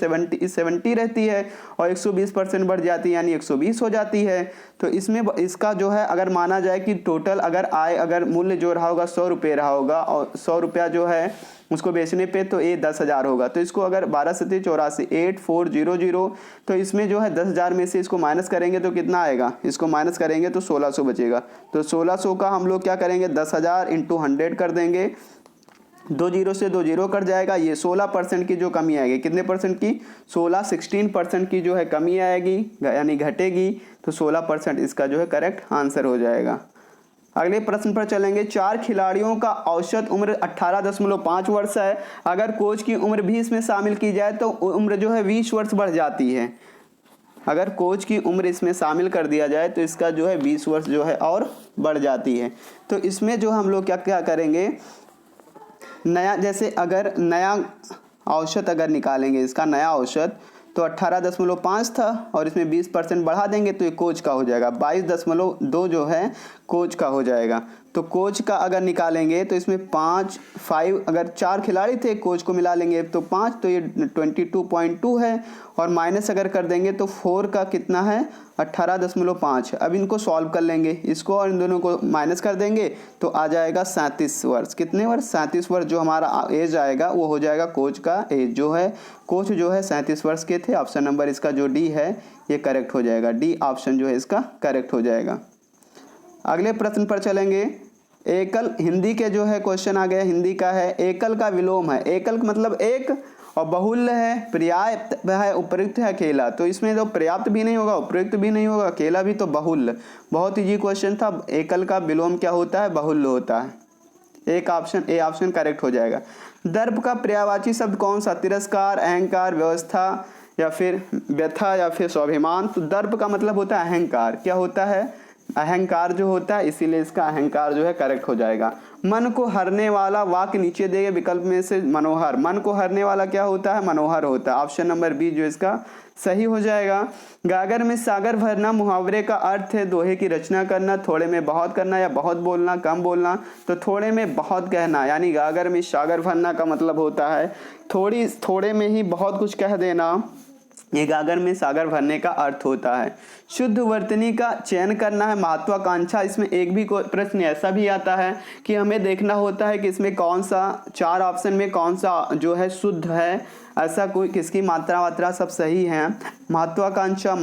70 रहती है, और 120% बढ़ जाती है यानी 120 हो जाती है। तो इसमें इसका जो है अगर माना जाए कि टोटल अगर आय अगर मूल्य जो रहा होगा 100 रुपये रहा होगा, और 100 रुपया जो है उसको बेचने पे तो ये 10,000 होगा। तो इसको अगर 12 से 84 8400, तो इसमें जो है 10,000 में से इसको माइनस करेंगे तो कितना आएगा, इसको माइनस करेंगे तो 1600 बचेगा। तो 1600 का हम लोग क्या करेंगे, 10,000 इंटू 100 कर देंगे, 2 जीरो से 2 जीरो कट जाएगा। ये 16% की जो कमी आएगी, कितने परसेंट की, 16% की जो है कमी आएगी, यानी घटेगी। तो 16% इसका जो है करेक्ट आंसर हो जाएगा। अगले प्रश्न पर चलेंगे। 4 खिलाड़ियों का औसत उम्र 18.5 वर्ष है। अगर कोच की उम्र भी इसमें शामिल की जाए तो उम्र जो है 20 वर्ष बढ़ जाती है। अगर कोच की उम्र इसमें शामिल कर दिया जाए तो इसका जो है 20 वर्ष जो है और बढ़ जाती है। तो इसमें जो हम लोग क्या क्या करेंगे, नया जैसे अगर नया औसत अगर निकालेंगे इसका नया औसत तो 18.5 था और इसमें 20% बढ़ा देंगे तो ये कोच का हो जाएगा 22.2 जो है कोच का हो जाएगा। तो कोच का अगर निकालेंगे तो इसमें 5 अगर 4 खिलाड़ी थे कोच को मिला लेंगे तो 5 तो ये 22.2 है और माइनस अगर कर देंगे तो 4 का कितना है 18.5। अब इनको सॉल्व कर लेंगे इसको और इन दोनों को माइनस कर देंगे तो आ जाएगा 37 वर्ष। कितने वर्ष 37 वर्ष जो हमारा एज आएगा वो हो जाएगा कोच का एज जो है कोच जो है 37 वर्ष के थे। ऑप्शन नंबर इसका जो डी है ये करेक्ट हो जाएगा, डी ऑप्शन जो है इसका करेक्ट हो जाएगा। अगले प्रश्न पर चलेंगे। एकल हिंदी के जो है क्वेश्चन आ गया, हिंदी का है एकल का विलोम है। एकल का मतलब एक और बहुल्य है, पर्याप्त है, उपयुक्त है, अकेला। तो इसमें तो पर्याप्त भी नहीं होगा, उपयुक्त भी नहीं होगा, अकेला भी, तो बहुल्य। बहुत इजी क्वेश्चन था। एकल का विलोम क्या होता है बहुल्य होता है। एक ऑप्शन ए ऑप्शन करेक्ट हो जाएगा। दर्प का पर्यायवाची शब्द कौन सा? तिरस्कार, अहंकार, व्यवस्था या फिर व्यथा या फिर स्वाभिमान। तो दर्प का मतलब होता है अहंकार। क्या होता है? अहंकार जो होता है, इसीलिए इसका अहंकार जो है करेक्ट हो जाएगा। मन को हरने वाला वाक्य नीचे दिए गए विकल्प में से मनोहर। मन को हरने वाला क्या होता है? मनोहर होता है। ऑप्शन नंबर बी जो इसका सही हो जाएगा। गागर में सागर भरना मुहावरे का अर्थ है दोहे की रचना करना, थोड़े में बहुत करना या बहुत बोलना, कम बोलना। तो थोड़े में बहुत कहना, यानी गागर में सागर भरना का मतलब होता है थोड़े में ही बहुत कुछ कह देना, ये गागर में सागर भरने का अर्थ होता है। शुद्ध वर्तनी का चयन करना है महत्वाकांक्षा। इसमें एक भी प्रश्न ऐसा भी आता है कि हमें देखना होता है कि इसमें कौन सा 4 ऑप्शन में कौन सा जो है शुद्ध है, ऐसा कोई किसकी मात्रा सब सही है। महत्वाकांक्षा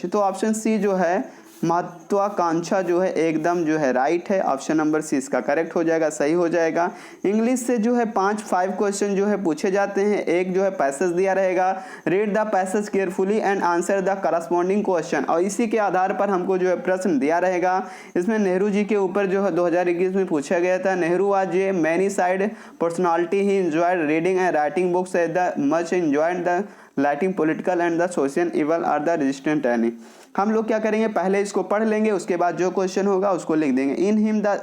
तो ऑप्शन सी जो है महत्वाकांक्षा जो है एकदम जो है राइट है। ऑप्शन नंबर सी इसका करेक्ट हो जाएगा, सही हो जाएगा। इंग्लिश से जो है 5 क्वेश्चन जो है पूछे जाते हैं। एक जो है पैसेज दिया रहेगा, read the passage carefully and answer the corresponding question, और इसी के आधार पर हमको जो है प्रश्न दिया रहेगा। इसमें नेहरू जी के ऊपर जो है 2021 में पूछा गया था। Nehru was a many side personality, he enjoyed reading and writing books as the much enjoyed the lighting political and the social evil are the resistant any. हम लोग क्या करेंगे, पहले इसको पढ़ लेंगे, उसके बाद जो क्वेश्चन होगा उसको लिख देंगे। In him the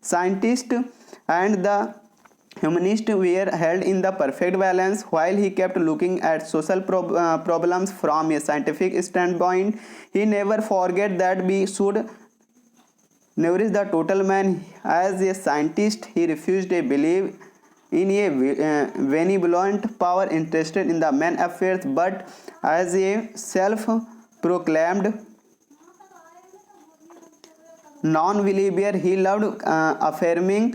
scientist and the humanist were held in the perfect balance while he kept looking at social problems from a scientific standpoint. He never forget that we should nourish the total man. As a scientist, he refused to believe in a benevolent power interested in the man affairs, but as a self-proclaimed non-believer, he loved affirming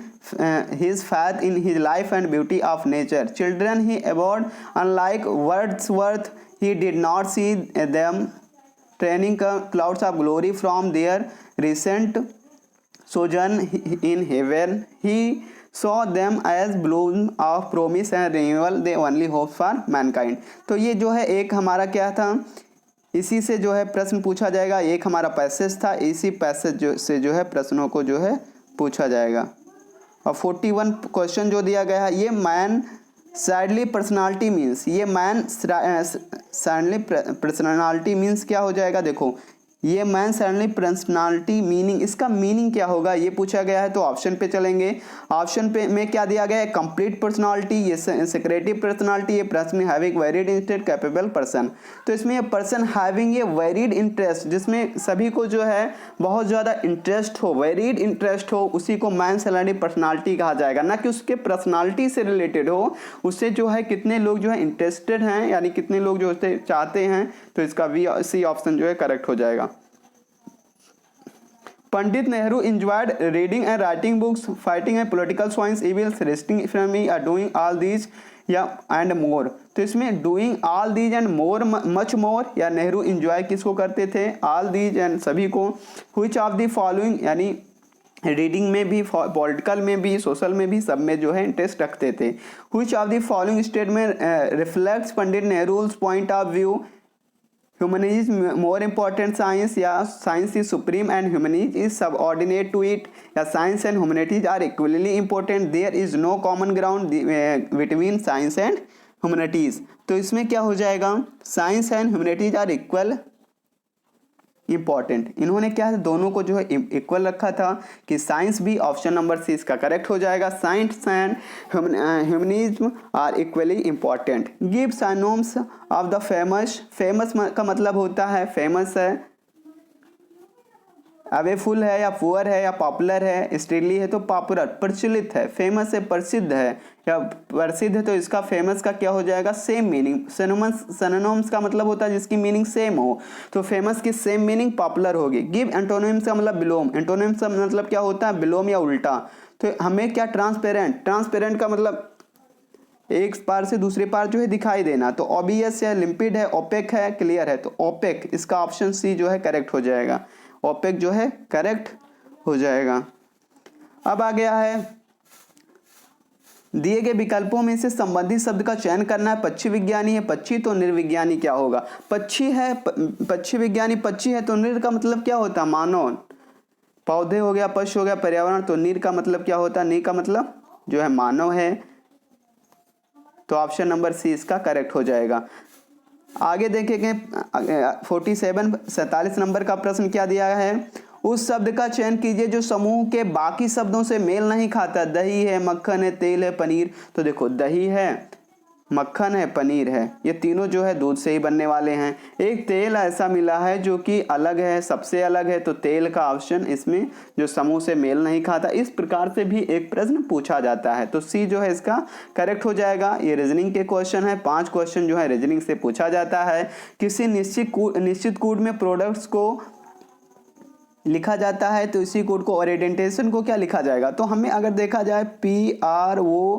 his faith in his life and beauty of nature. Children he abhorred. Unlike Wordsworth, he did not see them training clouds of glory from their recent sojourn in heaven. He saw them as blooms of promise and renewal, the only hope for mankind. तो ये जो है एक हमारा क्या था, इसी से जो है प्रश्न पूछा जाएगा। एक हमारा पैसेज था, इसी पैसेज से जो है प्रश्नों को जो है पूछा जाएगा। और 41 क्वेश्चन जो दिया गया है, ये मैन सैडली पर्सनालिटी मीन्स, ये मैन सैडली पर्सनालिटी मीन्स क्या हो जाएगा, देखो ये मैन सैडली पर्सनालिटी मीनिंग, इसका मीनिंग क्या होगा ये पूछा गया है। तो ऑप्शन पे चलेंगे। ऑप्शन पे में क्या दिया गया है, कंप्लीट पर्सनालिटी, ये सेक्रेटिव पर्सनालिटी, ये person having varied interest, capable person. तो इसमें ये person having a varied interest, जिसमें सभी को जो है बहुत ज़्यादा इंटरेस्ट हो, वेरिड इंटरेस्ट हो, उसी को मैन सैडली पर्सनालिटी कहा जाएगा। ना कि उसके पर्सनालिटी से रिलेटेड हो, उससे जो है कितने लोग जो है इंटरेस्टेड हैं, यानी कितने लोग जो उससे चाहते हैं। तो इसका सी ऑप्शन जो है करेक्ट हो जाएगा। Pandit Nehru enjoyed reading and writing books, fighting and political swines, evils, resisting economy, are doing all these and more. तो इसमें doing all these and more, much more, या नेहरू enjoy किसको करते थे, all these and सभी को। Which of the following, यानी reading में भी, पॉलिटिकल में भी, सोशल में भी, सब में जो है इंटरेस्ट रखते थे। Which of the following statement reflects Pandit नेहरू's point of view? Humanity is more important science, या science is supreme and humanity is subordinate to it, या science and humanities are equally important, there is no common ground between science and humanities। तो इसमें क्या हो जाएगा, science and humanities are equal important. इन्होंने क्या है, दोनों को जो है इक्वल रखा था कि साइंस भी ऑप्शन नंबर सी इसका करेक्ट हो जाएगा। Science and humanism are equally important. Give synonyms of the famous. Famous का मतलब होता है, फेमस है, अवेफुल है या पुअर है या पॉपुलर है, स्टेडली है तो पॉपुलर, प्रचलित है, फेमस है प्रसिद्ध है या प्रसिद्ध है, तो इसका फेमस का क्या हो जाएगा, सेम मीनिंग। सिनोनिम्स का मतलब होता है जिसकी मीनिंग सेम हो, तो फेमस की सेम मीनिंग पॉपुलर होगी। गिव एंटोनिम्स का मतलब बिलोम, एंटोनिम्स का मतलब क्या होता है, बिलोम या उल्टा। तो हमें क्या, ट्रांसपेरेंट, ट्रांसपेरेंट का मतलब एक पार से दूसरे पार जो है दिखाई देना, तो ऑब्वियस है, लिम्पिड है, ओपेक है, क्लियर है, तो ओपेक, इसका ऑप्शन सी जो है करेक्ट हो जाएगा। ओपेक जो है करेक्ट हो जाएगा। अब आ गया है, दिए गए विकल्पों में से संबंधित शब्द का चयन करना है। पक्षी विज्ञानी है पक्षी, तो निर्विज्ञानी क्या होगा, पक्षी है, पक्षी विज्ञानी पक्षी है, तो निर का मतलब क्या होता है, मानव। पौधे हो गया, पशु हो गया, पर्यावरण, तो निर का मतलब क्या होता है, नि का मतलब जो है मानव है, तो ऑप्शन नंबर सी इसका करेक्ट हो जाएगा। आगे देखेंगे 47 नंबर का प्रश्न क्या दिया है, उस शब्द का चयन कीजिए जो समूह के बाकी शब्दों से मेल नहीं खाता। दही है, मक्खन है, तेल है, पनीर। तो देखो दही है, मक्खन है, पनीर है, ये तीनों जो है दूध से ही बनने वाले हैं। एक तेल ऐसा मिला है जो कि अलग है, सबसे अलग है, तो तेल का ऑप्शन इसमें जो समूह से मेल नहीं खाता। इस प्रकार से भी एक प्रश्न पूछा जाता है, तो सी जो है इसका करेक्ट हो जाएगा। ये रीजनिंग के क्वेश्चन है, 5 क्वेश्चन जो है रीजनिंग से पूछा जाता है। किसी निश्चित कोड में प्रोडक्ट्स को लिखा जाता है, तो इसी कोड को ओरिएंटेशन को क्या लिखा जाएगा, तो हमें अगर देखा जाए PRODUCTIONS,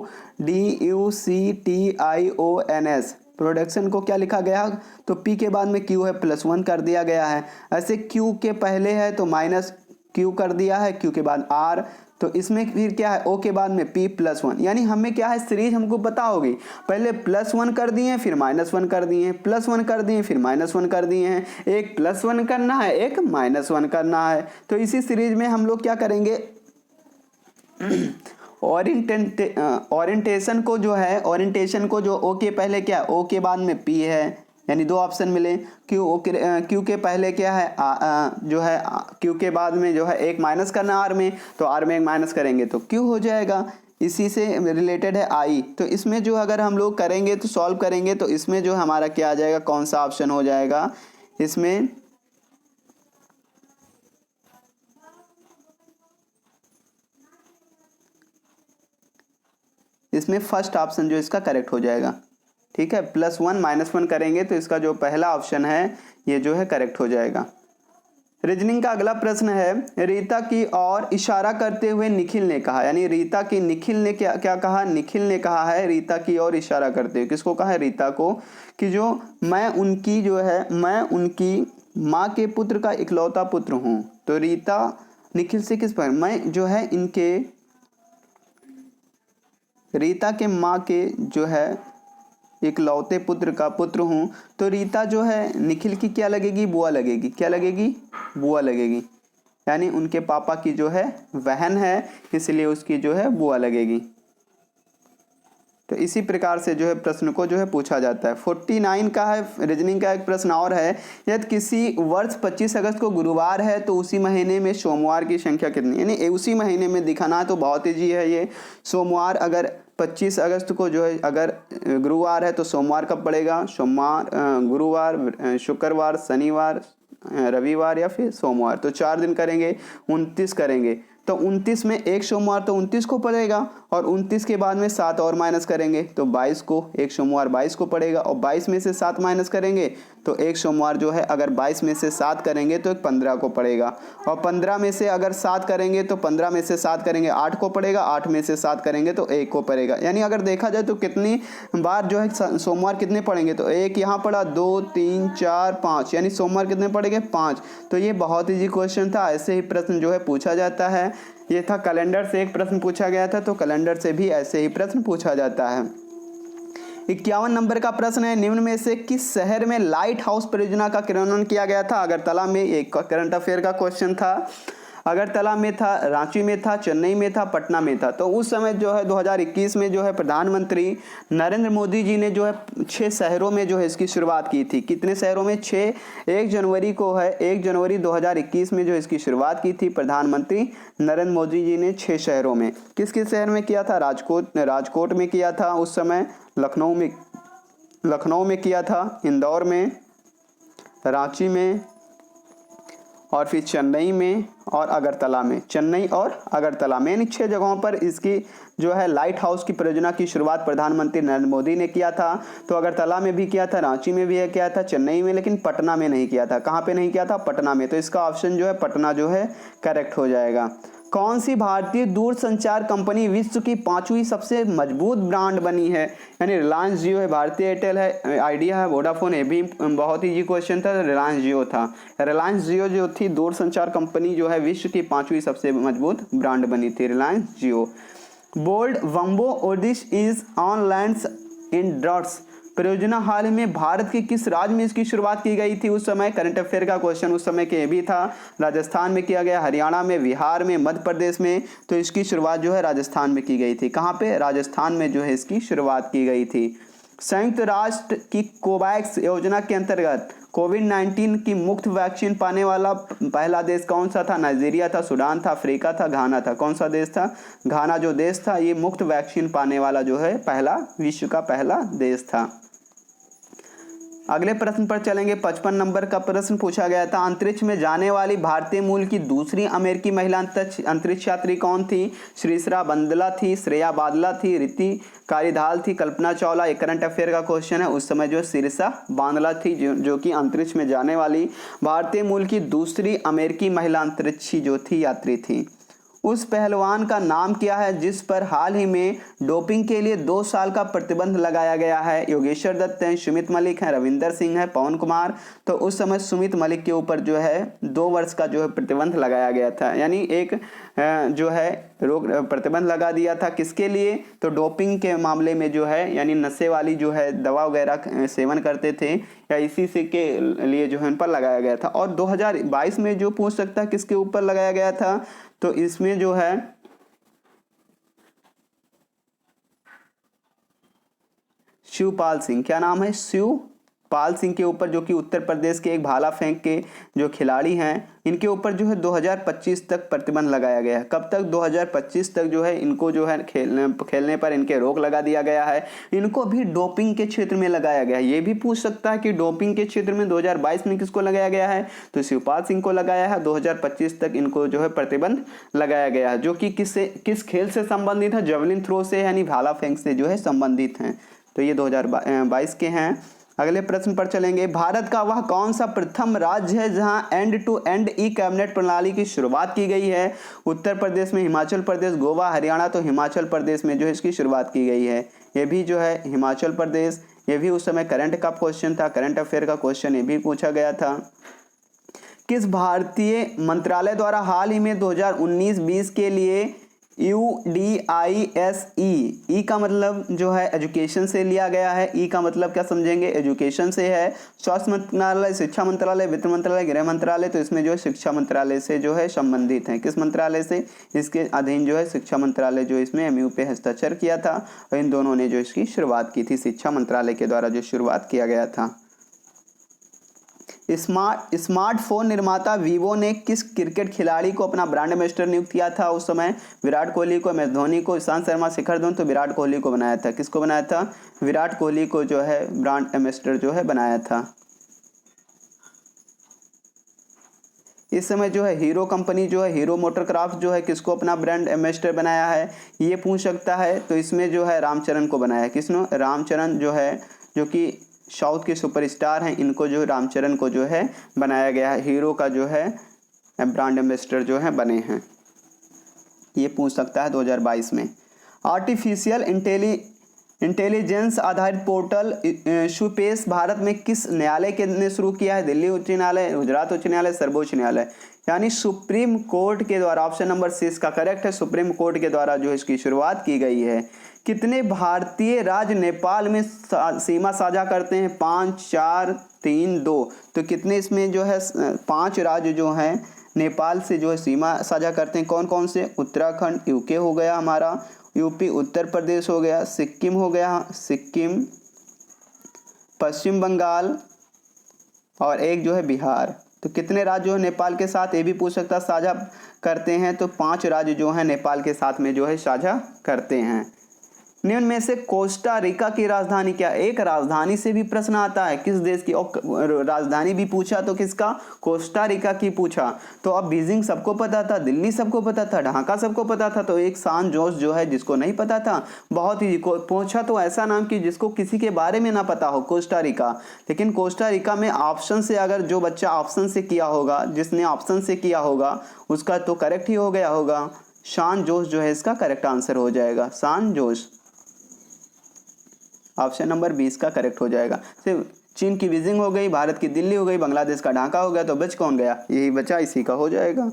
प्रोडक्शन को क्या लिखा गया, तो P के बाद में Q है, +1 कर दिया गया है। ऐसे Q के पहले है तो -Q कर दिया है, Q के बाद R, तो इसमें फिर क्या है, O के बाद में P+1, यानी हमें क्या है, सीरीज हमको पता होगी, पहले +1 कर दिए फिर -1 कर दिए, +1 कर दिए फिर -1 कर दिए हैं, एक +1 करना है, एक -1 करना है। तो इसी सीरीज में हम लोग क्या करेंगे, ओरिएंटेशन को जो है, ओरिएंटेशन को जो O के पहले क्या, O के बाद में P है, यानी 2 ऑप्शन मिले। क्यू के पहले क्या है, जो है क्यू के बाद में जो है एक माइनस करना आर में, तो आर में एक माइनस करेंगे तो क्यू हो जाएगा। इसी से रिलेटेड है आई, तो इसमें जो अगर हम लोग करेंगे तो सॉल्व करेंगे, तो इसमें जो हमारा क्या आ जाएगा, कौन सा ऑप्शन हो जाएगा, इसमें फर्स्ट ऑप्शन जो इसका करेक्ट हो जाएगा। ठीक है, +1 -1 करेंगे तो इसका जो पहला ऑप्शन है ये जो है करेक्ट हो जाएगा। रीजनिंग का अगला प्रश्न है, रीता की ओर इशारा करते हुए निखिल ने कहा, यानी रीता की, निखिल ने क्या कहा, निखिल ने कहा है रीता की ओर इशारा करते हुए, किसको कहा है, रीता को, कि जो मैं उनकी जो है, मैं उनकी माँ के पुत्र का इकलौता पुत्र हूँ। तो रीता निखिल से किस पर, मैं जो है इनके, रीता के माँ के जो है इकलौते पुत्र का पुत्र हूँ, तो रीता जो है निखिल की क्या लगेगी, बुआ लगेगी, क्या लगेगी, बुआ लगेगी, यानी उनके पापा की जो है बहन है, इसलिए उसकी जो है बुआ लगेगी। तो इसी प्रकार से जो है प्रश्न को जो है पूछा जाता है। 49 का है, रीजनिंग का एक प्रश्न और है, यदि किसी वर्ष 25 अगस्त को गुरुवार है तो उसी महीने में सोमवार की संख्या कितनी, यानी उसी महीने में दिखाना है, तो बहुत ईजी है ये। सोमवार अगर 25 अगस्त को जो है अगर गुरुवार है तो सोमवार कब पड़ेगा, सोमवार, गुरुवार, शुक्रवार, शनिवार, रविवार या फिर सोमवार, तो 4 दिन करेंगे, 29 करेंगे, तो 29 में एक सोमवार तो 29 को पड़ेगा, और 29 के बाद में 7 और माइनस करेंगे तो 22 को, एक सोमवार 22 को पड़ेगा, और 22 में से 7 माइनस करेंगे तो एक सोमवार जो है अगर 22 में से 7 करेंगे तो 15 को पड़ेगा, और 15 में से अगर 7 करेंगे तो 15 में से 7 करेंगे 8 को पड़ेगा, 8 में से 7 करेंगे तो 1 को पड़ेगा। यानी अगर देखा जाए तो कितनी बार जो है सोमवार कितने पड़ेंगे, तो एक यहाँ पड़ा, 2 3 4 5, यानी सोमवार कितने पड़ेंगे, 5। तो ये बहुत ईजी क्वेश्चन था, ऐसे ही प्रश्न जो है पूछा जाता है। ये था कैलेंडर से एक प्रश्न पूछा गया था, तो कैलेंडर से भी ऐसे ही प्रश्न पूछा जाता है। 51 नंबर का प्रश्न है, निम्न में से किस शहर में लाइट हाउस परियोजना का क्रियान्वयन किया गया था, अगरतला में। एक करंट अफेयर का क्वेश्चन था। अगरतला में था, रांची में था, चेन्नई में था, पटना में था। तो उस समय जो है 2021 में जो है प्रधानमंत्री नरेंद्र मोदी जी ने जो है 6 शहरों में जो है इसकी शुरुआत की थी। कितने शहरों में? 6। 1 जनवरी को है, 1 जनवरी 2021 में जो इसकी शुरुआत की थी प्रधानमंत्री नरेंद्र मोदी जी ने 6 शहरों में। किस किस शहर में किया था? राजकोट में किया था उस समय, लखनऊ में किया था, इंदौर में, रांची में, और फिर चेन्नई में और अगरतला में। चेन्नई और अगरतला में, इन 6 जगहों पर इसकी जो है लाइट हाउस की परियोजना की शुरुआत प्रधानमंत्री नरेंद्र मोदी ने किया था। तो अगरतला में भी किया था, रांची में भी किया था, चेन्नई में, लेकिन पटना में नहीं किया था। कहाँ पे नहीं किया था? पटना में। तो इसका ऑप्शन जो है पटना जो है करेक्ट हो जाएगा। कौन सी भारतीय दूरसंचार कंपनी विश्व की 5वीं सबसे मजबूत ब्रांड बनी है? यानी रिलायंस जियो है, भारतीय एयरटेल है, आइडिया है, वोडाफोन, ये भी बहुत इजी क्वेश्चन था, रिलायंस जियो था। रिलायंस जियो जो थी दूरसंचार कंपनी जो है विश्व की 5वीं सबसे मजबूत ब्रांड बनी थी, रिलायंस जियो। बोल्ड वंबो ओडिश इज ऑन लैंड्स इन ड्रॉट्स परियोजना हाल ही में भारत के किस राज्य में इसकी शुरुआत की गई थी? उस समय करंट अफेयर का क्वेश्चन उस समय के भी था। राजस्थान में किया गया, हरियाणा में, बिहार में, मध्य प्रदेश में। तो इसकी शुरुआत जो है राजस्थान में की गई थी। कहाँ पे? राजस्थान में जो है इसकी शुरुआत की गई थी। संयुक्त राष्ट्र की कोवैक्स योजना के अंतर्गत कोविड-19 की मुफ्त वैक्सीन पाने वाला पहला देश कौन सा था? नाइजीरिया था, सूडान था, अफ्रीका था, घाना था। कौन सा देश था? घाना जो देश था ये मुफ्त वैक्सीन पाने वाला जो है पहला, विश्व का पहला देश था। अगले प्रश्न पर चलेंगे। 55 नंबर का प्रश्न पूछा गया था, अंतरिक्ष में जाने वाली भारतीय मूल की दूसरी अमेरिकी महिला अंतरिक्ष यात्री कौन थी? श्रीश्रा बंदला थी, श्रेया बादला थी, रिति कारिधाल थी, कल्पना चावला। एक करंट अफेयर का क्वेश्चन है। उस समय जो श्रीश्रा बांदला थी जो कि अंतरिक्ष में जाने वाली भारतीय मूल की दूसरी अमेरिकी महिला अंतरिक्षी जो थी यात्री थी। उस पहलवान का नाम क्या है जिस पर हाल ही में डोपिंग के लिए 2 साल का प्रतिबंध लगाया गया है? योगेश्वर दत्त हैं, सुमित मलिक हैं, रविंदर सिंह है, पवन कुमार। तो उस समय सुमित मलिक के ऊपर जो है 2 वर्ष का जो है प्रतिबंध लगाया गया था, यानी एक जो है प्रतिबंध लगा दिया था। किसके लिए? तो डोपिंग के मामले में जो है, यानी नशे वाली जो है दवा वगैरह सेवन करते थे या इसी से के लिए जो है उन पर लगाया गया था। और 2022 में जो पूछ सकता है किसके ऊपर लगाया गया था, तो इसमें जो है शिवपाल सिंह, क्या नाम है? शिवपाल सिंह के ऊपर, जो कि उत्तर प्रदेश के एक भाला फेंक के जो खिलाड़ी हैं, इनके ऊपर जो है 2025 तक प्रतिबंध लगाया गया है। कब तक? 2025 तक जो है इनको जो है खेलने पर इनके रोक लगा दिया गया है। इनको भी डोपिंग के क्षेत्र में लगाया गया है। ये भी पूछ सकता है कि डोपिंग के क्षेत्र में 2022 में किसको लगाया गया है? तो शिवपाल सिंह को लगाया है। 2025 तक इनको जो है प्रतिबंध लगाया गया है, जो कि किस खेल से संबंधित है? जेवलिन थ्रो से, यानी भाला फेंक से जो है संबंधित हैं। तो ये 2022 के हैं। अगले प्रश्न पर चलेंगे। भारत का वह कौन सा प्रथम राज्य है जहां end to end E cabinet प्रणाली की शुरुआत की गई है? उत्तर प्रदेश में, हिमाचल प्रदेश, गोवा, हरियाणा। तो हिमाचल प्रदेश में जो है इसकी शुरुआत की गई है। ये भी जो है हिमाचल प्रदेश, ये भी उस समय करंट का क्वेश्चन था, करंट अफेयर का क्वेश्चन ये भी पूछा गया था। किस भारतीय मंत्रालय द्वारा हाल ही में 2019-20 के लिए UDISE, ई का मतलब जो है एजुकेशन से लिया गया है। ई का मतलब क्या समझेंगे? एजुकेशन से है। स्वास्थ्य मंत्रालय, शिक्षा मंत्रालय, वित्त मंत्रालय, गृह मंत्रालय। तो इसमें जो है शिक्षा मंत्रालय से जो है संबंधित है। किस मंत्रालय से? इसके अधीन जो है शिक्षा मंत्रालय जो इसमें MOU पे हस्ताक्षर किया था, और इन दोनों ने जो इसकी शुरुआत की थी, शिक्षा मंत्रालय के द्वारा जो शुरुआत किया गया था। स्मार्टफोन निर्माता वीवो ने किस क्रिकेट खिलाड़ी को अपना ब्रांड एम्बेसडर नियुक्त किया था? उस समय विराट कोहली को, MS धोनी को, ईशांत शर्मा, शिखर धवन। तो विराट कोहली को बनाया था। किसको बनाया था? विराट कोहली को जो है ब्रांड एम्बेसडर जो है बनाया था। इस समय जो है हीरो कंपनी जो है, हीरो मोटरक्राफ्ट जो है, किसको अपना ब्रांड एम्बेसडर बनाया है? ये पूछ सकता है। तो इसमें जो है रामचरण को बनाया है। किसने? रामचरण जो है, जो कि साउथ के सुपरस्टार हैं, इनको जो रामचरण को जो है बनाया गया है। हीरो का जो है ब्रांड एम्बेसडर जो है बने हैं। ये पूछ सकता है 2022 में। आर्टिफिशियल इंटेलिजेंस आधारित पोर्टल शुपेश भारत में किस न्यायालय के ने शुरू किया है? दिल्ली उच्च न्यायालय, गुजरात उच्च न्यायालय, सर्वोच्च न्यायालय। यानी सुप्रीम कोर्ट के द्वारा। ऑप्शन नंबर 6 इसका करेक्ट है। सुप्रीम कोर्ट के द्वारा जो है इसकी शुरुआत की गई है। कितने भारतीय राज्य नेपाल में सीमा साझा करते हैं? 5, 4, 3, 2। तो कितने इसमें जो है 5 राज्य जो हैं नेपाल से जो है सीमा साझा करते हैं। कौन कौन से? उत्तराखंड, यूके हो गया हमारा, यूपी, उत्तर प्रदेश हो गया, सिक्किम हो गया, सिक्किम, पश्चिम बंगाल और एक जो है बिहार। तो कितने राज्य जो है नेपाल के साथ, ये भी पूछ सकता, साझा करते हैं? तो 5 राज्य जो हैं नेपाल के साथ में जो है साझा करते हैं। निम्न में से कोस्टा रिका की राजधानी क्या? एक राजधानी से भी प्रश्न आता है, किस देश की? और राजधानी भी पूछा तो किसका? कोस्टा रिका की पूछा। तो अब बीजिंग सबको पता था, दिल्ली सबको पता था, ढाका सबको पता था, तो एक सान जोस जो है जिसको नहीं पता था, बहुत ही पूछा तो ऐसा नाम कि जिसको किसी के बारे में ना पता हो, कोस्टा रिका। लेकिन कोस्टा रिका में ऑप्शन से, अगर जो बच्चा ऑप्शन से किया होगा, जिसने ऑप्शन से किया होगा उसका तो करेक्ट ही हो गया होगा। सान जोस जो है इसका करेक्ट आंसर हो जाएगा, सान जोस। ऑप्शन नंबर 20 का करेक्ट हो जाएगा। सिर्फ चीन की बीजिंग हो गई, भारत की दिल्ली हो गई, बांग्लादेश का ढाका हो गया, तो बच कौन गया? यही बचा, इसी का हो जाएगा।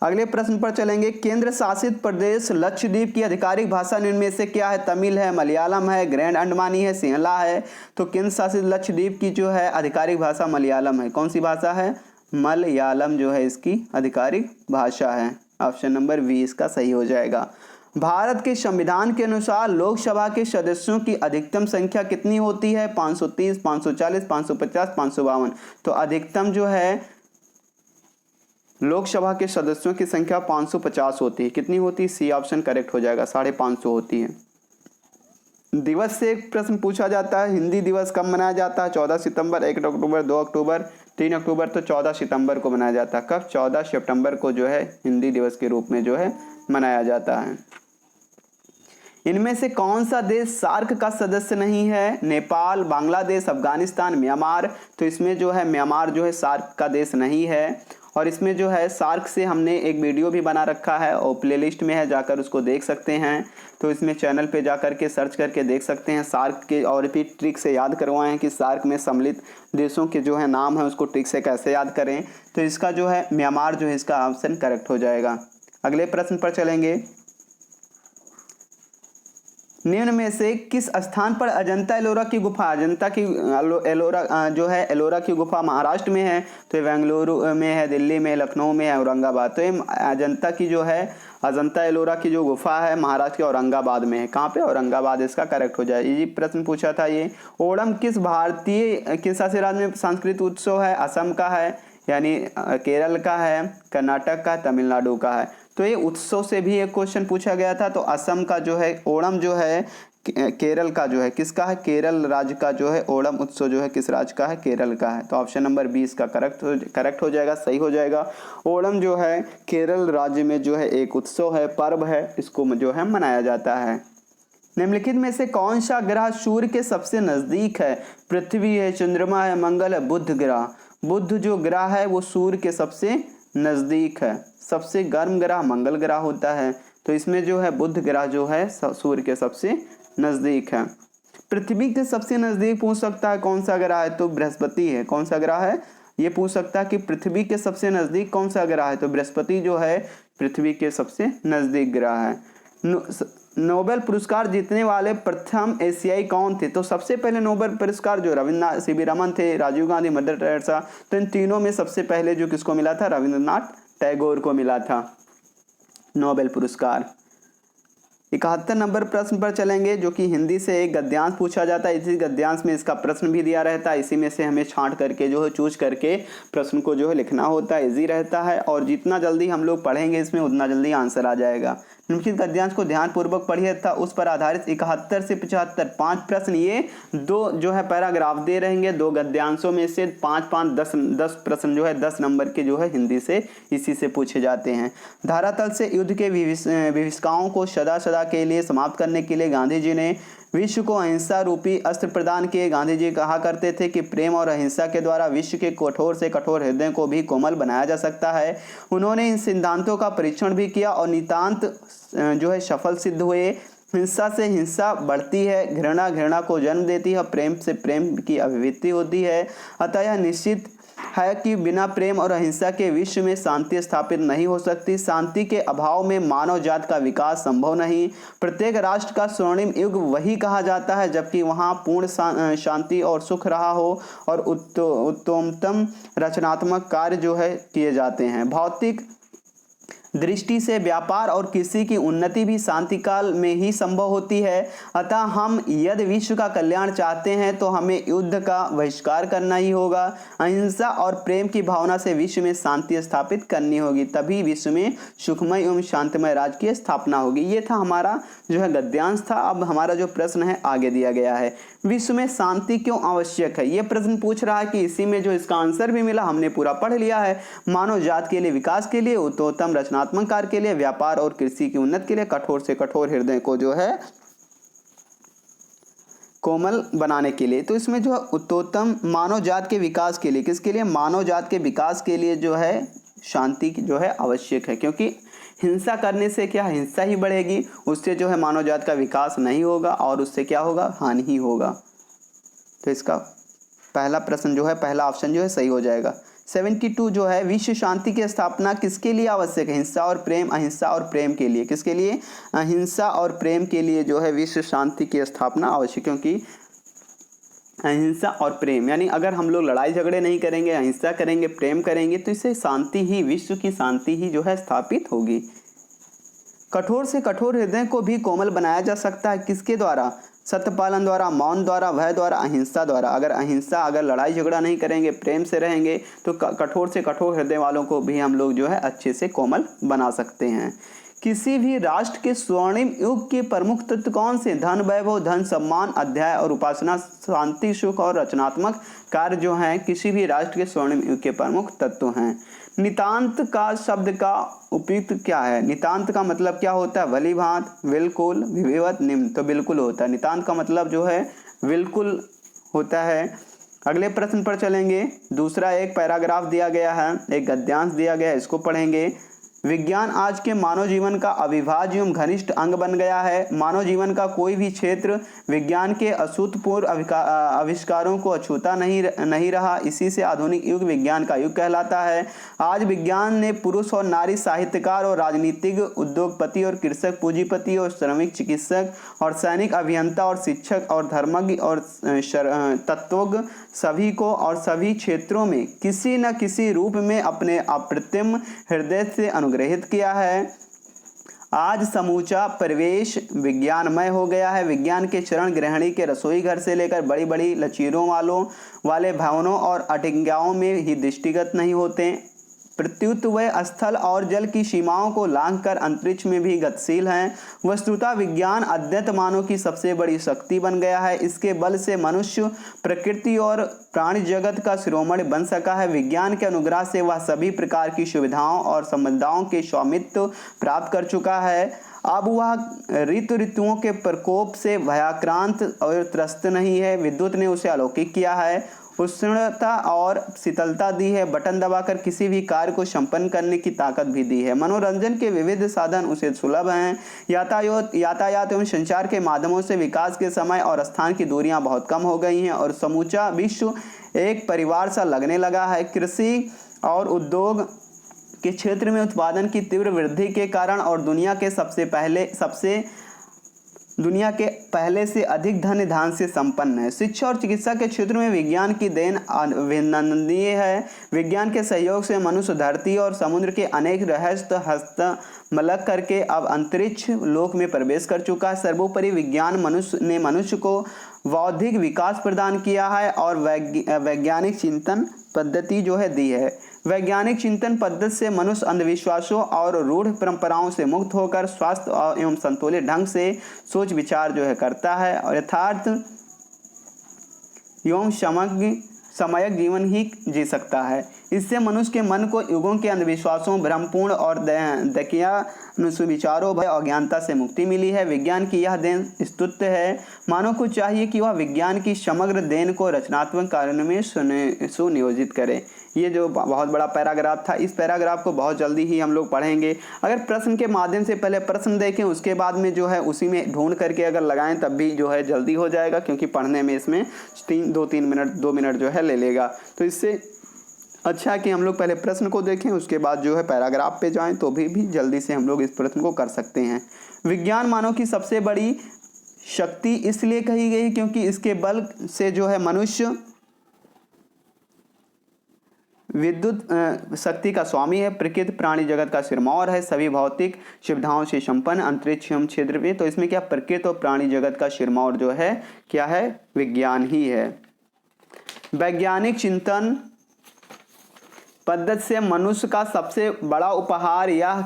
अगले प्रश्न पर चलेंगे। केंद्र शासित प्रदेश लक्षद्वीप की आधिकारिक भाषा निम्न में से क्या है? तमिल है, मलयालम है, ग्रैंड अंडमानी है, सिंहला है। तो केंद्र शासित लक्षद्वीप की जो है आधिकारिक भाषा मलयालम है। कौन सी भाषा है? मलयालम जो है इसकी आधिकारिक भाषा है। ऑप्शन नंबर 20 का सही हो जाएगा। भारत के संविधान के अनुसार लोकसभा के सदस्यों की अधिकतम संख्या कितनी होती है? 530, 540, 550, 552। तो अधिकतम जो है लोकसभा के सदस्यों की संख्या 550 होती है। कितनी होती है? सी ऑप्शन करेक्ट हो जाएगा, 550 होती है। दिवस से एक प्रश्न पूछा जाता है, हिंदी दिवस कब मनाया जाता है? 14 सितंबर, 1 अक्टूबर, 2 अक्टूबर, 3 अक्टूबर। तो 14 सितंबर को मनाया जाता है। कब? 14 सितंबर को जो है हिंदी दिवस के रूप में जो है मनाया जाता है। इनमें से कौन सा देश सार्क का सदस्य नहीं है? नेपाल, बांग्लादेश, अफगानिस्तान, म्यांमार। तो इसमें जो है म्यांमार जो है सार्क का देश नहीं है। और इसमें जो है सार्क से हमने एक वीडियो भी बना रखा है और प्लेलिस्ट में है, जाकर उसको देख सकते हैं। तो इसमें चैनल पे जाकर के सर्च करके देख सकते हैं। सार्क के और भी ट्रिक से याद करवाए हैं कि सार्क में सम्मिलित देशों के जो है नाम है उसको ट्रिक से कैसे याद करें। तो इसका जो है म्यांमार जो है इसका ऑप्शन करेक्ट हो जाएगा। अगले प्रश्न पर चलेंगे। निम्न में से किस स्थान पर अजंता एलोरा की गुफा? अजंता की एलोरा जो है एलोरा की गुफा महाराष्ट्र में है। तो ये बेंगलुरु में है, दिल्ली में, लखनऊ में है, औरंगाबाद। तो ये अजंता की जो है अजंता एलोरा की जो गुफा है महाराष्ट्र के औरंगाबाद में है। कहाँ पे? औरंगाबाद इसका करेक्ट हो जाए। ये प्रश्न पूछा था ये। ओणम किस भारतीय किस शासित राज्य में सांस्कृतिक उत्सव है? असम का है, यानी केरल का है, कर्नाटक का, तमिलनाडु का है। तो ये उत्सव से भी एक क्वेश्चन पूछा गया था। तो असम का जो है ओणम जो है केरल का जो है किसका है? केरल राज्य का जो है ओणम उत्सव जो है किस राज्य का है? केरल का है। तो ऑप्शन नंबर 20 का करेक्ट हो जाएगा, सही हो जाएगा। ओणम जो है केरल राज्य में जो है एक उत्सव है, पर्व है, इसको जो है मनाया जाता है। निम्नलिखित में से कौन सा ग्रह सूर्य के सबसे नजदीक है? पृथ्वी है, चंद्रमा है, मंगल है, बुध ग्रह। बुध जो ग्रह है वो सूर्य के सबसे नजदीक है। सबसे गर्म ग्रह मंगल ग्रह होता है। तो इसमें जो है बुध ग्रह जो है सूर्य के सबसे नजदीक है। पृथ्वी के सबसे नजदीक पूछ सकता है कौन सा ग्रह है? तो बृहस्पति है। कौन सा ग्रह है? ये पूछ सकता है कि पृथ्वी के सबसे नजदीक कौन सा ग्रह है? तो बृहस्पति जो है पृथ्वी के सबसे नजदीक ग्रह है। नोबेल पुरस्कार जीतने वाले प्रथम एशियाई कौन थे? तो सबसे पहले नोबेल पुरस्कार जो रविन्द्रनाथ, सीवी रमन थे, राजीव गांधी, मदर टेरेसा। तो इन तीनों में सबसे पहले जो किसको मिला था? रविन्द्रनाथ टैगोर को मिला था नोबेल पुरस्कार। 71 नंबर प्रश्न पर चलेंगे, जो कि हिंदी से एक गद्यांश पूछा जाता है। इसी गद्यांश में इसका प्रश्न भी दिया रहता है। इसी में से हमें छांट करके जो है चूज करके प्रश्न को जो है लिखना होता है। इजी रहता है और जितना जल्दी हम लोग पढ़ेंगे इसमें उतना जल्दी आंसर आ जाएगा। निम्नलिखित गद्यांश को ध्यानपूर्वक पढ़िए तथा उस पर आधारित 71 से 75 5 प्रश्न, ये दो जो है पैराग्राफ दे रहेंगे। 2 गद्यांशों में से 5-5 10 प्रश्न जो है 10 नंबर के जो है हिंदी से इसी से पूछे जाते हैं। धरातल से युद्ध के विभीषिकाओं को सदा सदा के लिए समाप्त करने के लिए गांधी जी ने विश्व को अहिंसा रूपी अस्त्र प्रदान किए। गांधी जी कहा करते थे कि प्रेम और अहिंसा के द्वारा विश्व के कठोर से कठोर हृदय को भी कोमल बनाया जा सकता है। उन्होंने इन सिद्धांतों का परीक्षण भी किया और नितांत जो है सफल सिद्ध हुए। हिंसा से हिंसा बढ़ती है, घृणा घृणा को जन्म देती है, प्रेम से प्रेम की अभिव्यक्ति होती है। अतः यह निश्चित है कि बिना प्रेम और अहिंसा के विश्व में शांति स्थापित नहीं हो सकती। शांति के अभाव में मानव जात का विकास संभव नहीं। प्रत्येक राष्ट्र का स्वर्णिम युग वही कहा जाता है जबकि वहाँ पूर्ण शांति और सुख रहा हो और उत्तमतम रचनात्मक कार्य जो है किए जाते हैं। भौतिक दृष्टि से व्यापार और कृषि की उन्नति भी शांति काल में ही संभव होती है। अतः हम यदि विश्व का कल्याण चाहते हैं तो हमें युद्ध का बहिष्कार करना ही होगा। अहिंसा और प्रेम की भावना से विश्व में शांति स्थापित करनी होगी, तभी विश्व में सुखमय एवं शांतिमय राज्य की स्थापना होगी। ये था हमारा जो है गद्यांश था। अब हमारा जो प्रश्न है आगे दिया गया है, विश्व में शांति क्यों आवश्यक है। ये प्रश्न पूछ रहा है कि इसी में जो इसका आंसर भी मिला हमने पूरा पढ़ लिया है। मानव जात के लिए विकास के लिए, उत्तमोत्तम रचनात्मक कार्य के लिए, व्यापार और कृषि की उन्नति के लिए, कठोर से कठोर हृदय को जो है कोमल बनाने के लिए। तो इसमें जो उत्तमोत्तम मानव जात के विकास के लिए, किसके लिए, मानव जात के विकास के लिए जो है शांति जो है आवश्यक है। क्योंकि हिंसा करने से क्या, हिंसा ही बढ़ेगी, उससे जो है मानव जात का विकास नहीं होगा और उससे क्या होगा, हानि ही होगा। तो इसका पहला प्रश्न जो है, पहला ऑप्शन जो है सही हो जाएगा। 72 जो है, विश्व शांति की स्थापना किसके लिए आवश्यक है। हिंसा और प्रेम, अहिंसा और प्रेम के लिए। किसके लिए, अहिंसा और प्रेम के लिए जो है विश्व शांति की स्थापना आवश्यक। क्योंकि अहिंसा और प्रेम यानी अगर हम लोग लड़ाई झगड़े नहीं करेंगे, अहिंसा करेंगे, प्रेम करेंगे तो इससे शांति ही, विश्व की शांति ही जो है स्थापित होगी। कठोर से कठोर हृदय को भी कोमल बनाया जा सकता है, किसके द्वारा, सत्य पालन द्वारा, मौन द्वारा, भय द्वारा, अहिंसा द्वारा। अगर लड़ाई झगड़ा नहीं करेंगे, प्रेम से रहेंगे तो कठोर से कठोर हृदय वालों को भी हम लोग जो है अच्छे से कोमल बना सकते हैं। किसी भी राष्ट्र के स्वर्णिम युग के प्रमुख तत्व कौन से, धन, वैभव, धन, सम्मान, अध्याय और उपासना, शांति, सुख और रचनात्मक कार्य जो हैं किसी भी राष्ट्र के स्वर्णिम युग के प्रमुख तत्व हैं। नितांत का शब्द का उपयुक्त क्या है। नितांत का मतलब क्या होता है, भली भांत, बिल्कुल, विधिवत, निम्न। तो बिल्कुल होता है। नितांत का मतलब जो है बिल्कुल होता है। अगले प्रश्न पर चलेंगे। दूसरा एक पैराग्राफ दिया गया है, एक गद्यांश दिया गया है, इसको पढ़ेंगे। विज्ञान आज के मानव जीवन का अविभाज्य एवं घनिष्ठ अंग बन गया है। मानव जीवन का कोई भी क्षेत्र विज्ञान के अभूतपूर्व आविष्कारों को अछूता नहीं रहा। इसी से आधुनिक युग विज्ञान का युग कहलाता है। आज विज्ञान ने पुरुष और नारी, साहित्यकार और राजनीतिज्ञ, उद्योगपति और कृषक, पूंजीपति और श्रमिक, चिकित्सक और सैनिक, अभियंता और शिक्षक और धर्मज्ञ और तत्वज्ञ सभी को और सभी क्षेत्रों में किसी न किसी रूप में अपने अप्रतिम हृदय से अनुग्रहित किया है। आज समूचा परिवेश विज्ञानमय हो गया है। विज्ञान के चरण गृहिणी के रसोई घर से लेकर बड़ी बड़ी लकीरों वाले भवनों और अटिंग्याओं में ही दृष्टिगत नहीं होते, प्रत्युत वे स्थल और जल की सीमाओं को लांघकर अंतरिक्ष में भी गतिशील हैं। वस्तुतः विज्ञान अद्यत मानव की सबसे बड़ी शक्ति बन गया है। इसके बल से मनुष्य प्रकृति और प्राणी जगत का शिरोमणि बन सका है। विज्ञान के अनुग्रह से वह सभी प्रकार की सुविधाओं और संबंधों के स्वामित्व प्राप्त कर चुका है। अब वह ऋतुओं के प्रकोप से भयाक्रांत और त्रस्त नहीं है। विद्युत ने उसे अलौकिक किया है, उष्णता और शीतलता दी है, बटन दबाकर किसी भी कार्य को संपन्न करने की ताकत भी दी है। मनोरंजन के विविध साधन उसे सुलभ हैं। यातायात एवं संचार के माध्यमों से विकास के समय और स्थान की दूरियां बहुत कम हो गई हैं और समूचा विश्व एक परिवार सा लगने लगा है। कृषि और उद्योग के क्षेत्र में उत्पादन की तीव्र वृद्धि के कारण और दुनिया पहले से अधिक धन धान से संपन्न है। शिक्षा और चिकित्सा के क्षेत्र में विज्ञान की देन अभिनंदनीय है। विज्ञान के सहयोग से मनुष्य धरती और समुद्र के अनेक रहस्य हस्तमलक करके अब अंतरिक्ष लोक में प्रवेश कर चुका है। सर्वोपरि विज्ञान ने मनुष्य को बौद्धिक विकास प्रदान किया है और वैज्ञानिक चिंतन पद्धति जो है दी है। वैज्ञानिक चिंतन पद्धति से मनुष्य अंधविश्वासों और रूढ़ परंपराओं से मुक्त होकर स्वास्थ्य एवं संतुलित ढंग से सोच विचार जो है करता है और यथार्थ एवं समयक जीवन ही जी सकता है। इससे मनुष्य के मन को युगों के अंधविश्वासों, भ्रमपूर्ण और दकिया सुविचारों, भय और अज्ञानता से मुक्ति मिली है। विज्ञान की यह देन स्तुत्य है। मानव को चाहिए कि वह विज्ञान की समग्र देन को रचनात्मक कार्य में सुनियोजित करे। ये जो बहुत बड़ा पैराग्राफ था, इस पैराग्राफ को बहुत जल्दी ही हम लोग पढ़ेंगे। अगर प्रश्न के माध्यम से पहले प्रश्न देखें, उसके बाद में जो है उसी में ढूंढ करके अगर लगाएं तब भी जो है जल्दी हो जाएगा, क्योंकि पढ़ने में इसमें 2 मिनट जो है ले लेगा। तो इससे अच्छा कि हम लोग पहले प्रश्न को देखें, उसके बाद जो है पैराग्राफ पे जाएं, तो भी जल्दी से हम लोग इस प्रश्न को कर सकते हैं। विज्ञान मानव की सबसे बड़ी शक्ति इसलिए कही गई क्योंकि इसके बल से जो है मनुष्य विद्युत शक्ति का स्वामी है, प्रकृति प्राणी जगत का सिरमौर है, सभी भौतिक सुविधाओं से संपन्न अंतरिक्ष एवं क्षेत्र में। तो इसमें क्या प्रकृति और प्राणी जगत का सिरमौर जो है क्या है, विज्ञान ही है। वैज्ञानिक चिंतन पद्धति से मनुष्य का सबसे बड़ा उपहार यह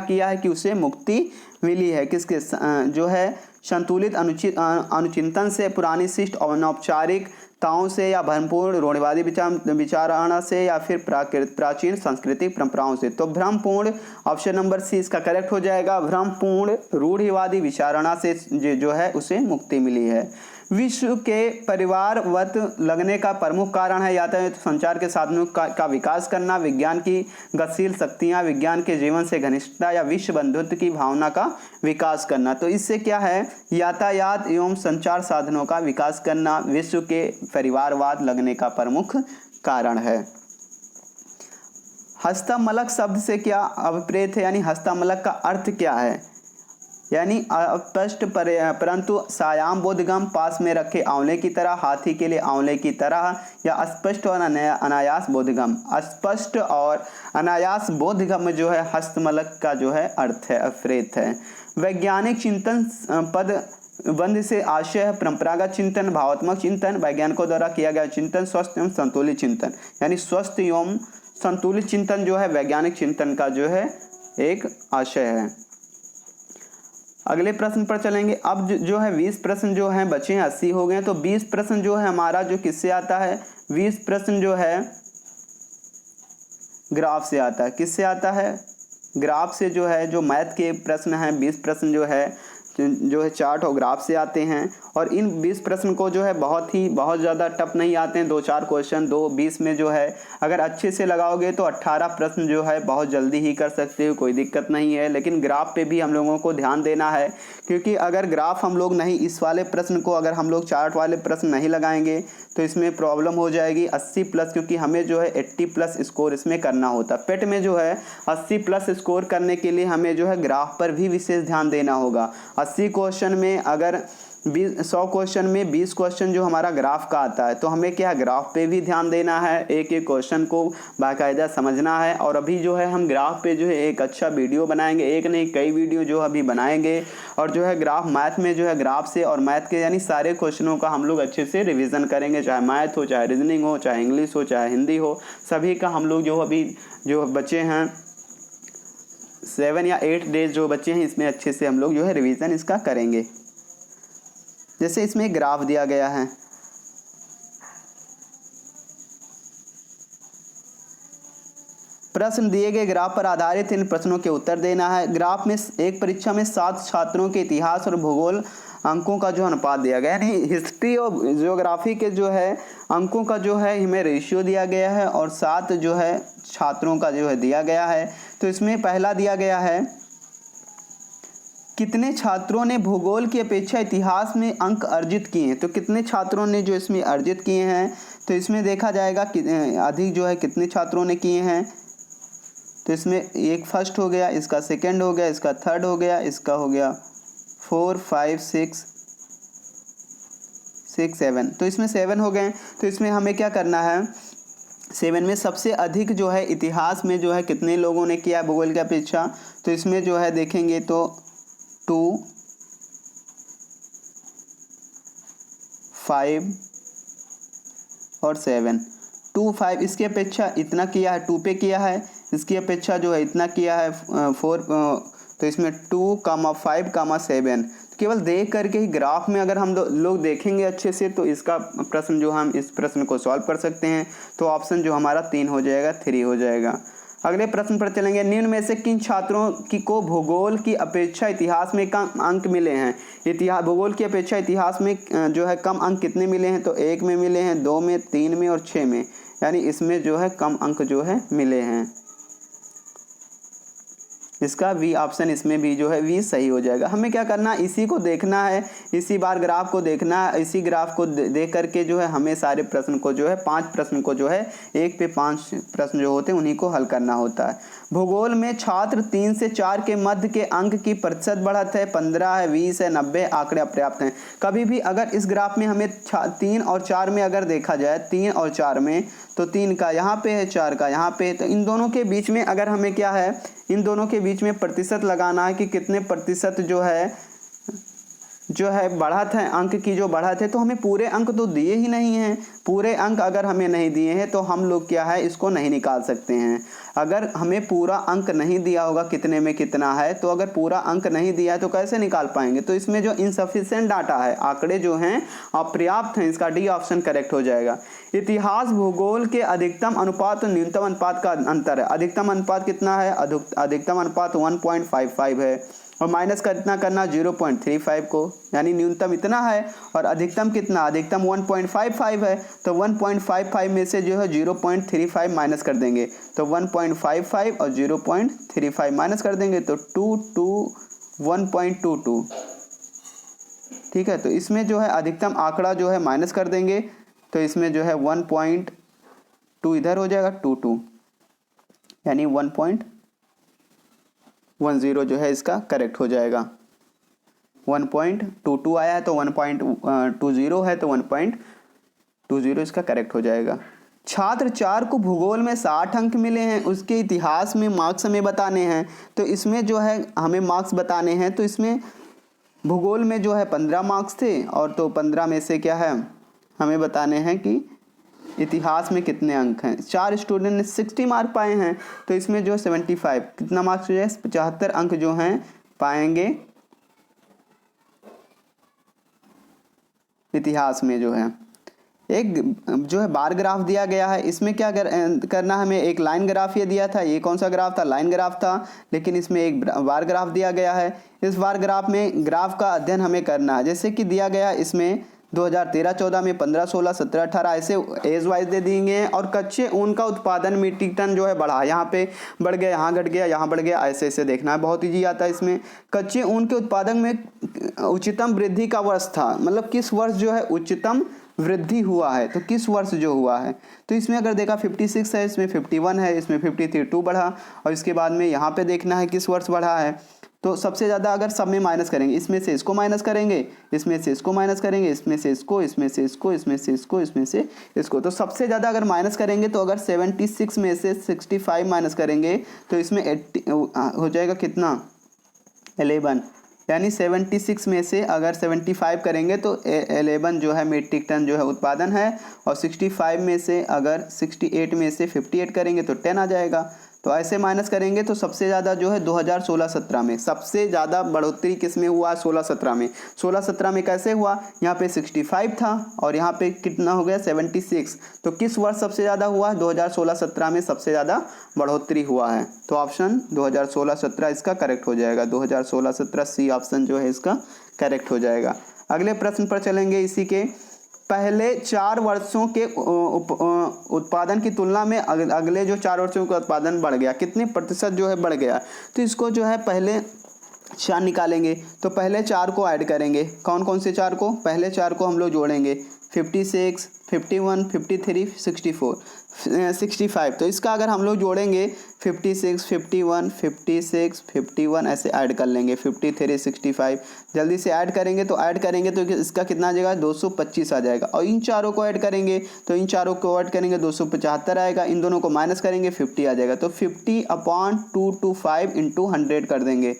किया है कि उसे मुक्ति मिली है। किसके जो है संतुलित अनुचिंतन से, पुरानी शिष्ट और अनौपचारिकताओं से, या भ्रमपूर्ण रूढ़िवादी विचारणा से, या फिर प्राचीन सांस्कृतिक परंपराओं से। तो भ्रमपूर्ण, ऑप्शन नंबर सी इसका करेक्ट हो जाएगा। भ्रमपूर्ण रूढ़िवादी विचारणा से जो है उसे मुक्ति मिली है। विश्व के परिवारवत लगने का प्रमुख कारण है यातायात संचार के साधनों का विकास करना, विज्ञान की गतिशील शक्तियाँ, विज्ञान के जीवन से घनिष्ठता, या विश्व बंधुत्व की भावना का विकास करना। तो इससे क्या है, यातायात एवं संचार साधनों का विकास करना विश्व के परिवारवाद लगने का प्रमुख कारण है। हस्तमलक शब्द से क्या अभिप्रेत है, यानी हस्तमलक का अर्थ क्या है, यानी अस्पष्ट परंतु सायाम बोधगम, पास में रखे आंवले की तरह, हाथी के लिए आंवले की तरह, या अस्पष्ट और अनायास बोधगम। अस्पष्ट और अनायास बोधगम जो है हस्तमलक का जो है अर्थ है, अभिप्रेत है। वैज्ञानिक चिंतन पद बंध से आशय है परंपरागत चिंतन, भावात्मक चिंतन, वैज्ञानिकों द्वारा किया गया चिंतन, स्वस्थ एवं संतुलित चिंतन, यानी स्वस्थ एवं संतुलित चिंतन जो है वैज्ञानिक चिंतन का जो है एक आशय है। अगले प्रश्न पर चलेंगे। अब जो है 20 प्रश्न जो हैं बचे हैं, 80 हो गए। तो 20 प्रश्न जो है हमारा जो किससे आता है, 20 प्रश्न जो है ग्राफ से आता है। किससे आता है, ग्राफ से जो है, जो मैथ के प्रश्न हैं 20 प्रश्न जो है चार्ट और ग्राफ से आते हैं। और इन 20 प्रश्न को जो है बहुत ज़्यादा टफ नहीं आते हैं, 2-4 क्वेश्चन 2-20 में जो है अगर अच्छे से लगाओगे तो 18 प्रश्न जो है बहुत जल्दी ही कर सकते हो, कोई दिक्कत नहीं है। लेकिन ग्राफ पे भी हम लोगों को ध्यान देना है, क्योंकि अगर ग्राफ हम लोग नहीं, इस वाले प्रश्न को अगर हम लोग चार्ट वाले प्रश्न नहीं लगाएंगे तो इसमें प्रॉब्लम हो जाएगी 80+, क्योंकि हमें जो है 80+ स्कोर इसमें करना होता है। पेट में जो है 80+ स्कोर करने के लिए हमें जो है ग्राफ पर भी विशेष ध्यान देना होगा। 80 क्वेश्चन में अगर 100 क्वेश्चन में 20 क्वेश्चन जो हमारा ग्राफ का आता है, तो हमें क्या ग्राफ पे भी ध्यान देना है, एक एक क्वेश्चन को बाकायदा समझना है। और अभी जो है हम ग्राफ पे जो है एक अच्छा वीडियो बनाएंगे, एक नहीं कई वीडियो जो अभी बनाएंगे। और जो है ग्राफ मैथ में जो है ग्राफ से और मैथ के यानी सारे क्वेश्चनों का हम लोग अच्छे से रिविज़न करेंगे, चाहे मैथ हो, चाहे रीजनिंग हो, चाहे इंग्लिश हो, चाहे हिंदी हो, सभी का हम लोग जो अभी जो बच्चे हैं 7 या 8 डेज जो बच्चे हैं इसमें अच्छे से हम लोग जो है रिवीजन इसका करेंगे। जैसे इसमें ग्राफ दिया गया है, प्रश्न दिए गए ग्राफ पर आधारित इन प्रश्नों के उत्तर देना है। ग्राफ में एक परीक्षा में 7 छात्रों के इतिहास और भूगोल अंकों का जो अनुपात दिया गया है, यानी हिस्ट्री और ज्योग्राफी के जो है अंकों का जो है हमें रेशियो दिया गया है, और 7 जो है छात्रों का जो है दिया गया है। तो इसमें पहला दिया गया है कितने छात्रों ने भूगोल की अपेक्षा इतिहास में अंक अर्जित किए हैं। तो कितने छात्रों ने जो इसमें अर्जित किए हैं, तो इसमें देखा जाएगा कि अधिक जो है कितने छात्रों ने किए हैं। तो इसमें एक फर्स्ट हो गया, इसका सेकंड हो गया, इसका थर्ड हो गया, इसका हो गया 4, 5, 6, 7। तो इसमें 7 हो गए। तो इसमें हमें क्या करना है, 7 में सबसे अधिक जो है इतिहास में जो है कितने लोगों ने किया भूगोल की अपेक्षा। तो इसमें जो है देखेंगे तो 2, 5 और 7। 2, 5 इसकी अपेक्षा इतना किया है, 2 पे किया है, इसकी अपेक्षा जो है इतना किया है 4। तो इसमें 2, 5, 7। केवल देख करके ही ग्राफ में अगर हम लोग देखेंगे अच्छे से तो इसका प्रश्न जो हम इस प्रश्न को सॉल्व कर सकते हैं। तो ऑप्शन जो हमारा 3 हो जाएगा, 3 हो जाएगा। अगले प्रश्न पर चलेंगे। निम्न में से किन छात्रों को भूगोल की अपेक्षा इतिहास में कम अंक मिले हैं। भूगोल की अपेक्षा इतिहास में जो है कम अंक कितने मिले हैं, तो 1 में मिले हैं, 2 में, 3 में और 6 में, यानी इसमें जो है कम अंक जो है मिले हैं। इसका वी ऑप्शन इसमें भी जो है वी सही हो जाएगा। हमें क्या करना है, इसी को देखना है, इसी बार ग्राफ को देखना है, इसी ग्राफ को देख करके जो है हमें सारे प्रश्न को जो है 5 प्रश्न को जो है 1 पे 5 प्रश्न जो होते हैं उन्हीं को हल करना होता है। भूगोल में छात्र 3 से 4 के मध्य के अंक की प्रतिशत बढ़त है, 15 है, 20 है, 90 आंकड़े अपर्याप्त हैं। कभी भी अगर इस ग्राफ में हमें 3 और 4 में अगर देखा जाए, 3 और 4 में, तो 3 का यहाँ पे है, 4 का यहाँ पे, तो इन दोनों के बीच में अगर हमें क्या है, इन दोनों के बीच में प्रतिशत लगाना है कि कितने प्रतिशत जो है बढ़त है, अंक की जो बढ़त है। तो हमें पूरे अंक तो दिए ही नहीं हैं, पूरे अंक अगर हमें नहीं दिए हैं तो हम लोग क्या है इसको नहीं निकाल सकते हैं। अगर हमें पूरा अंक नहीं दिया होगा कितने में कितना है, तो अगर पूरा अंक नहीं दिया है तो कैसे निकाल पाएंगे। तो इसमें जो इनसफिशिएंट डाटा है, आंकड़े जो हैं अपर्याप्त हैं, इसका डी ऑप्शन करेक्ट हो जाएगा। इतिहास भूगोल के अधिकतम अनुपात और न्यूनतम अनुपात का अंतर है। अधिकतम अनुपात कितना है, अधिकतम अनुपात 1.55 है, और माइनस कितना करना 0.35 को, यानी न्यूनतम इतना है और अधिकतम कितना, अधिकतम 1.55 है, तो 1.55 में से जो है 0.35 माइनस कर देंगे, तो 1.55 और 0.35 माइनस कर देंगे तो 1.22। ठीक है, तो इसमें जो है अधिकतम आंकड़ा जो है माइनस कर देंगे, तो इसमें जो है 1.2 इधर हो जाएगा, 22, यानी 1.10 जो है इसका करेक्ट हो जाएगा। 1.22 आया है तो 1.20 है तो 1.20 इसका करेक्ट हो जाएगा। छात्र 4 को भूगोल में 60 अंक मिले हैं, उसके इतिहास में मार्क्स हमें बताने हैं। तो इसमें जो है हमें मार्क्स बताने हैं, तो इसमें भूगोल में जो है 15 मार्क्स थे, और तो 15 में से क्या है हमें बताने हैं कि इतिहास में कितने अंक हैं। 4 स्टूडेंट ने 60 मार्क पाए हैं, तो इसमें जो 75 कितना मार्क्स जो है 75 अंक जो हैं पाएंगे इतिहास में। जो है एक जो है बार ग्राफ दिया गया है, इसमें क्या करना, हमें एक लाइन ग्राफ ये दिया था, ये कौन सा ग्राफ था, लाइन ग्राफ था, लेकिन इसमें एक बार ग्राफ दिया गया है। इस बार ग्राफ में ग्राफ का अध्ययन हमें करना है, जैसे कि दिया गया इसमें 2013-14 में 15, 16, 17, 18 ऐसे एज वाइज दे दिए, और कच्चे ऊन का उत्पादन मीट्रिक टन जो है बढ़ा, यहाँ पे बढ़ गया, यहाँ घट गया, यहाँ बढ़ गया, ऐसे ऐसे देखना है, बहुत ईजी आता है इसमें। कच्चे ऊन के उत्पादन में उच्चतम वृद्धि का वर्ष था, मतलब किस वर्ष जो है उच्चतम वृद्धि हुआ है, तो किस वर्ष जो हुआ है। तो इसमें अगर देखा 56 है, इसमें 51 है, इसमें 52 बढ़ा, और इसके बाद में यहाँ पे देखना है किस वर्ष बढ़ा है। तो सबसे ज़्यादा अगर सब में माइनस करेंगे, इसमें से इसको माइनस करेंगे, इसमें से इसको माइनस करेंगे, इसमें से इसको, इसमें से इसको, इसमें से इसको, इसमें से इसको, तो सबसे ज़्यादा अगर माइनस करेंगे, तो अगर 76 में से 65 माइनस करेंगे तो इसमें 80 हो जाएगा कितना, 11, यानी 76 में से अगर 75 करेंगे तो 11 जो है मीट्रिक टन जो है उत्पादन है, और 65 में से अगर 68 में से 58 करेंगे तो 10 आ जाएगा। तो ऐसे माइनस करेंगे तो सबसे ज़्यादा जो है 2016-17 में सबसे ज़्यादा बढ़ोतरी किस में हुआ, 16-17 में। 16-17 में कैसे हुआ, यहाँ पे 65 था और यहाँ पे कितना हो गया 76, तो किस वर्ष सबसे ज़्यादा हुआ, 2016-17 में सबसे ज़्यादा बढ़ोतरी हुआ है। तो ऑप्शन 2016-17 इसका करेक्ट हो जाएगा, 2016-17 सी ऑप्शन जो है इसका करेक्ट हो जाएगा। अगले प्रश्न पर चलेंगे। इसी के पहले 4 वर्षों के उत्पादन की तुलना में अगले जो 4 वर्षों का उत्पादन बढ़ गया, कितने प्रतिशत जो है बढ़ गया। तो इसको जो है पहले 4 निकालेंगे, तो पहले 4 को ऐड करेंगे। कौन कौन से 4 को, पहले 4 को हम लोग जोड़ेंगे, 56, 51, 53, 64, 65। तो इसका अगर हम लोग जोड़ेंगे 56, 51, 56, 51 ऐसे ऐड कर लेंगे, 53, 65 जल्दी से ऐड करेंगे, तो ऐड करेंगे तो इसका कितना आ जाएगा 225 आ जाएगा। और इन चारों को ऐड करेंगे, तो इन चारों को ऐड करेंगे 275 आएगा, इन दोनों को माइनस करेंगे 50 आ जाएगा। तो 50/225 इंटू 100 कर देंगे।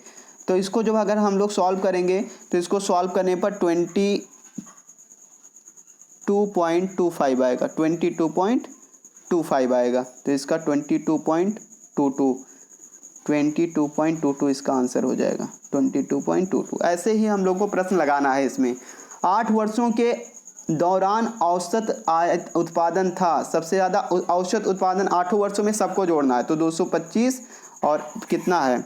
तो इसको जब अगर हम लोग सॉल्व करेंगे, तो इसको सॉल्व करने पर 22.25 आएगा, 22.25 आएगा। तो इसका 22.22 इसका आंसर हो जाएगा, 22.22। ऐसे ही हम लोग को प्रश्न लगाना है इसमें। 8 वर्षों के दौरान औसत उत्पादन था, सबसे ज़्यादा औसत उत्पादन 8 वर्षों में सबको जोड़ना है, तो 225 और कितना है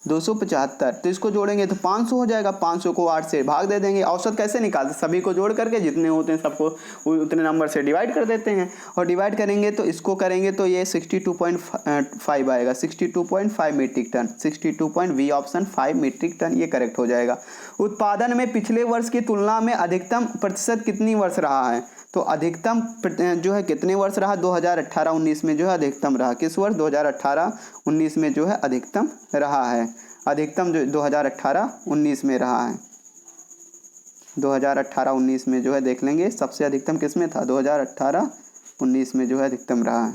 275, तो इसको जोड़ेंगे तो 500 हो जाएगा। 500 को 8 से भाग दे देंगे। औसत कैसे निकालते, सभी को जोड़ करके जितने होते हैं सबको उतने नंबर से डिवाइड कर देते हैं, और डिवाइड करेंगे तो इसको करेंगे तो ये 62.5 आएगा। 62.5 metric ton, 62 B option 5 metric ton, ये करेक्ट हो जाएगा। उत्पादन में पिछले वर्ष की तुलना में अधिकतम प्रतिशत कितनी वर्ष रहा है, तो अधिकतम जो है कितने वर्ष रहा, 2018-19 में जो है अधिकतम रहा। किस वर्ष, 2018-19 में जो है अधिकतम रहा है। अधिकतम जो 2018-19 में रहा है, 2018-19 में जो है देख लेंगे सबसे अधिकतम किस में था, 2018-19 में जो है अधिकतम रहा है।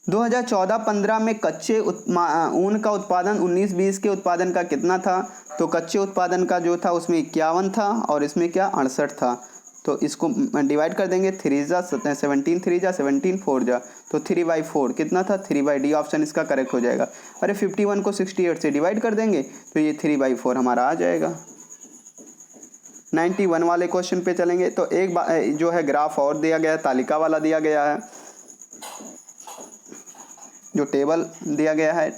2014-15 में कच्चे ऊन का उत्पादन 19-20 के उत्पादन का कितना था, तो कच्चे उत्पादन का जो था उसमें 51 था और इसमें क्या 68 था। तो इसको डिवाइड कर देंगे, 3 जा 17, 3 जा 17, 4 जा तो 3/4 कितना था, 3/डी ऑप्शन इसका करेक्ट हो जाएगा। अरे 51 को 68 से डिवाइड कर देंगे तो ये 3/4 हमारा आ जाएगा। 91 वाले क्वेश्चन पे चलेंगे तो एक जो है ग्राफ और दिया गया है, तालिका वाला दिया गया है, जो टेबल दिया गया है।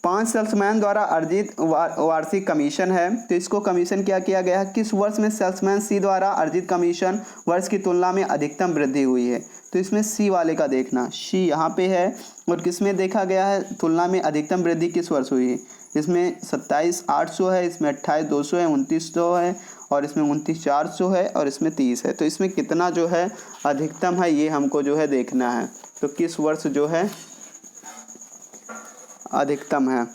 5 सेल्समैन द्वारा अर्जित वार्षिक कमीशन है, तो इसको कमीशन क्या किया गया है, किस वर्ष में सेल्समैन सी द्वारा अर्जित कमीशन वर्ष की तुलना में अधिकतम वृद्धि हुई है। तो इसमें सी वाले का देखना, सी यहाँ पे है, और किस में देखा गया है तुलना में अधिकतम वृद्धि किस वर्ष हुई है। इसमें 27,800 है, इसमें 28,200 है, 2900 है, और इसमें 29,400 है, और इसमें 30 है। तो इसमें कितना जो है अधिकतम है ये हमको जो है देखना है, तो किस वर्ष जो है अधिकतम है।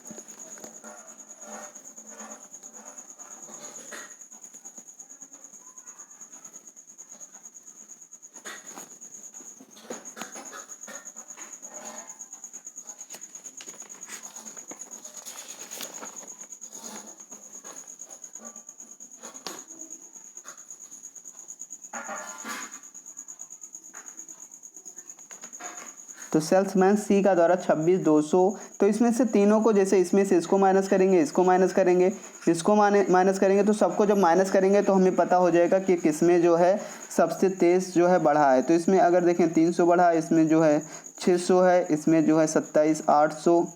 तो सेल्समैन सी का द्वारा 26,200, तो इसमें से तीनों को, जैसे इसमें से इसको माइनस करेंगे, इसको माइनस करेंगे, इसको माइनस करेंगे, तो सबको जब माइनस करेंगे तो हमें पता हो जाएगा कि किसमें जो है सबसे तेज जो है बढ़ा है। तो इसमें अगर देखें 300 बढ़ा है, इसमें जो है 600 है, इसमें जो है 27,800,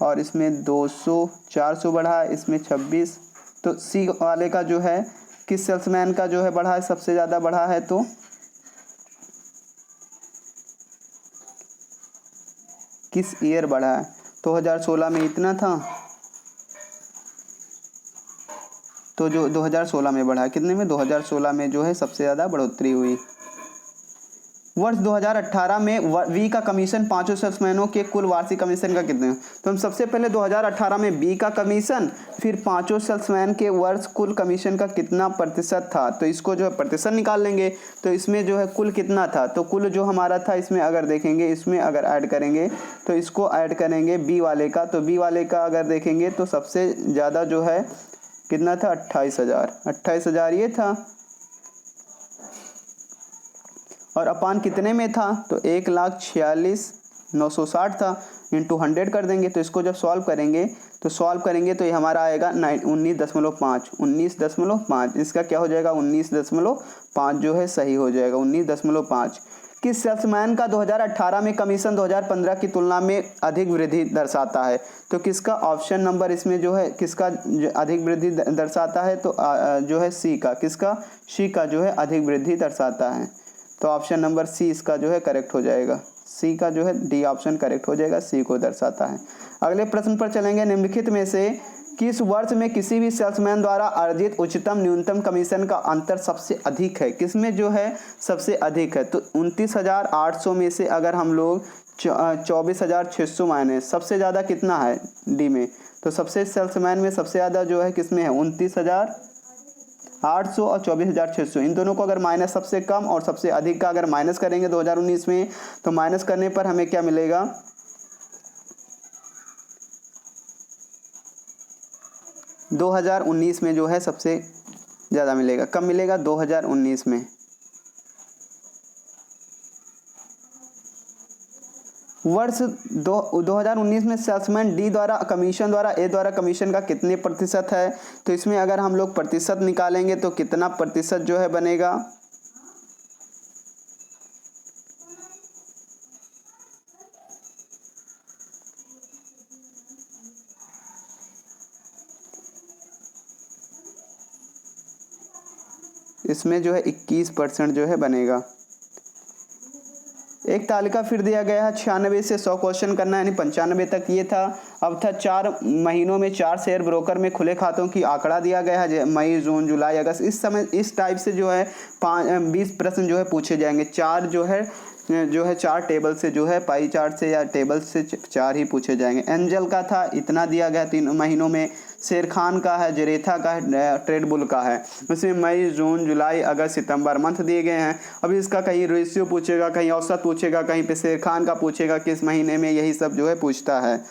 और इसमें 200 400 बढ़ा है, इसमें 26। तो सी वाले का जो है किस सेल्समैन का जो है बढ़ा है, सबसे ज़्यादा बढ़ा है, तो किस ईयर बढ़ा है। 2016 में इतना था, तो जो 2016 में बढ़ा है, कितने में, 2016 में जो है सबसे ज़्यादा बढ़ोतरी हुई। वर्ष 2018 में वी का कमीशन पांचों सेल्समैनों के कुल वार्षिक कमीशन का कितने, तो हम सबसे पहले 2018 में बी का कमीशन, फिर पांचों सेल्समैन के वर्ष कुल कमीशन का कितना प्रतिशत था, तो इसको जो है प्रतिशत निकाल लेंगे। तो इसमें जो है कुल कितना था, तो कुल जो हमारा था, इसमें अगर देखेंगे, इसमें अगर ऐड करेंगे तो इसको ऐड करेंगे बी वाले का, तो बी वाले का अगर देखेंगे तो सबसे ज़्यादा जो है कितना था, 28,000 ये था, और अपान कितने में था, तो 1,46,960 था, इंटू 100 कर देंगे। तो इसको जब सॉल्व करेंगे तो ये हमारा आएगा 19.5, इसका क्या हो जाएगा 19.5 जो है सही हो जाएगा 19.5। किस सेल्समैन का 2018 में कमीशन 2015 की तुलना में अधिक वृद्धि दर्शाता है, तो किसका ऑप्शन नंबर इसमें जो है किसका अधिक वृद्धि दर्शाता है, तो जो है सी का, किसका, सी का जो है अधिक वृद्धि दर्शाता है। तो ऑप्शन नंबर सी इसका जो है करेक्ट हो जाएगा, सी का जो है डी ऑप्शन करेक्ट हो जाएगा, सी को दर्शाता है। अगले प्रश्न पर चलेंगे। निम्नलिखित में से किस वर्ष में किसी भी सेल्समैन द्वारा अर्जित उच्चतम न्यूनतम कमीशन का अंतर सबसे अधिक है, किसमें जो है सबसे अधिक है, तो 29,800 में से अगर हम लोग 24,600 माइनस, सबसे ज़्यादा कितना है डी में, तो सबसे सेल्समैन में सबसे ज़्यादा जो है किसमें है 29,800 और 24,600, इन दोनों को अगर माइनस सबसे कम और सबसे अधिक का अगर माइनस करेंगे 2019 में, तो माइनस करने पर हमें क्या मिलेगा, 2019 में जो है सबसे ज़्यादा मिलेगा। कब मिलेगा, 2019 में। वर्ष 2019 में सेल्समैन डी द्वारा कमीशन द्वारा ए द्वारा कमीशन का कितने प्रतिशत है, तो इसमें अगर हम लोग प्रतिशत निकालेंगे तो कितना प्रतिशत जो है बनेगा, इसमें जो है 21% जो है बनेगा। एक तालिका फिर दिया गया है 96 से 100 क्वेश्चन करना है, यानी 95 तक ये था। अब था 4 महीनों में 4 शेयर ब्रोकर में खुले खातों की आंकड़ा दिया गया है, मई, जून, जुलाई, अगस्त। इस समय इस टाइप से जो है 20 प्रश्न जो है पूछे जाएंगे। 4 जो है 4 टेबल से जो है पाई चार्ट से या टेबल से 4 ही पूछे जाएंगे। एंजल का था इतना दिया गया 3 महीनों में। शेर खान का है, जरेथा का है, ट्रेड बुल का है। उसमें मई, जून, जुलाई, अगस्त, सितंबर मंथ दिए गए हैं। अभी इसका कहीं रेशियो पूछेगा, कहीं औसत पूछेगा, कहीं पे शेर खान का पूछेगा किस महीने में, यही सब जो है पूछता है।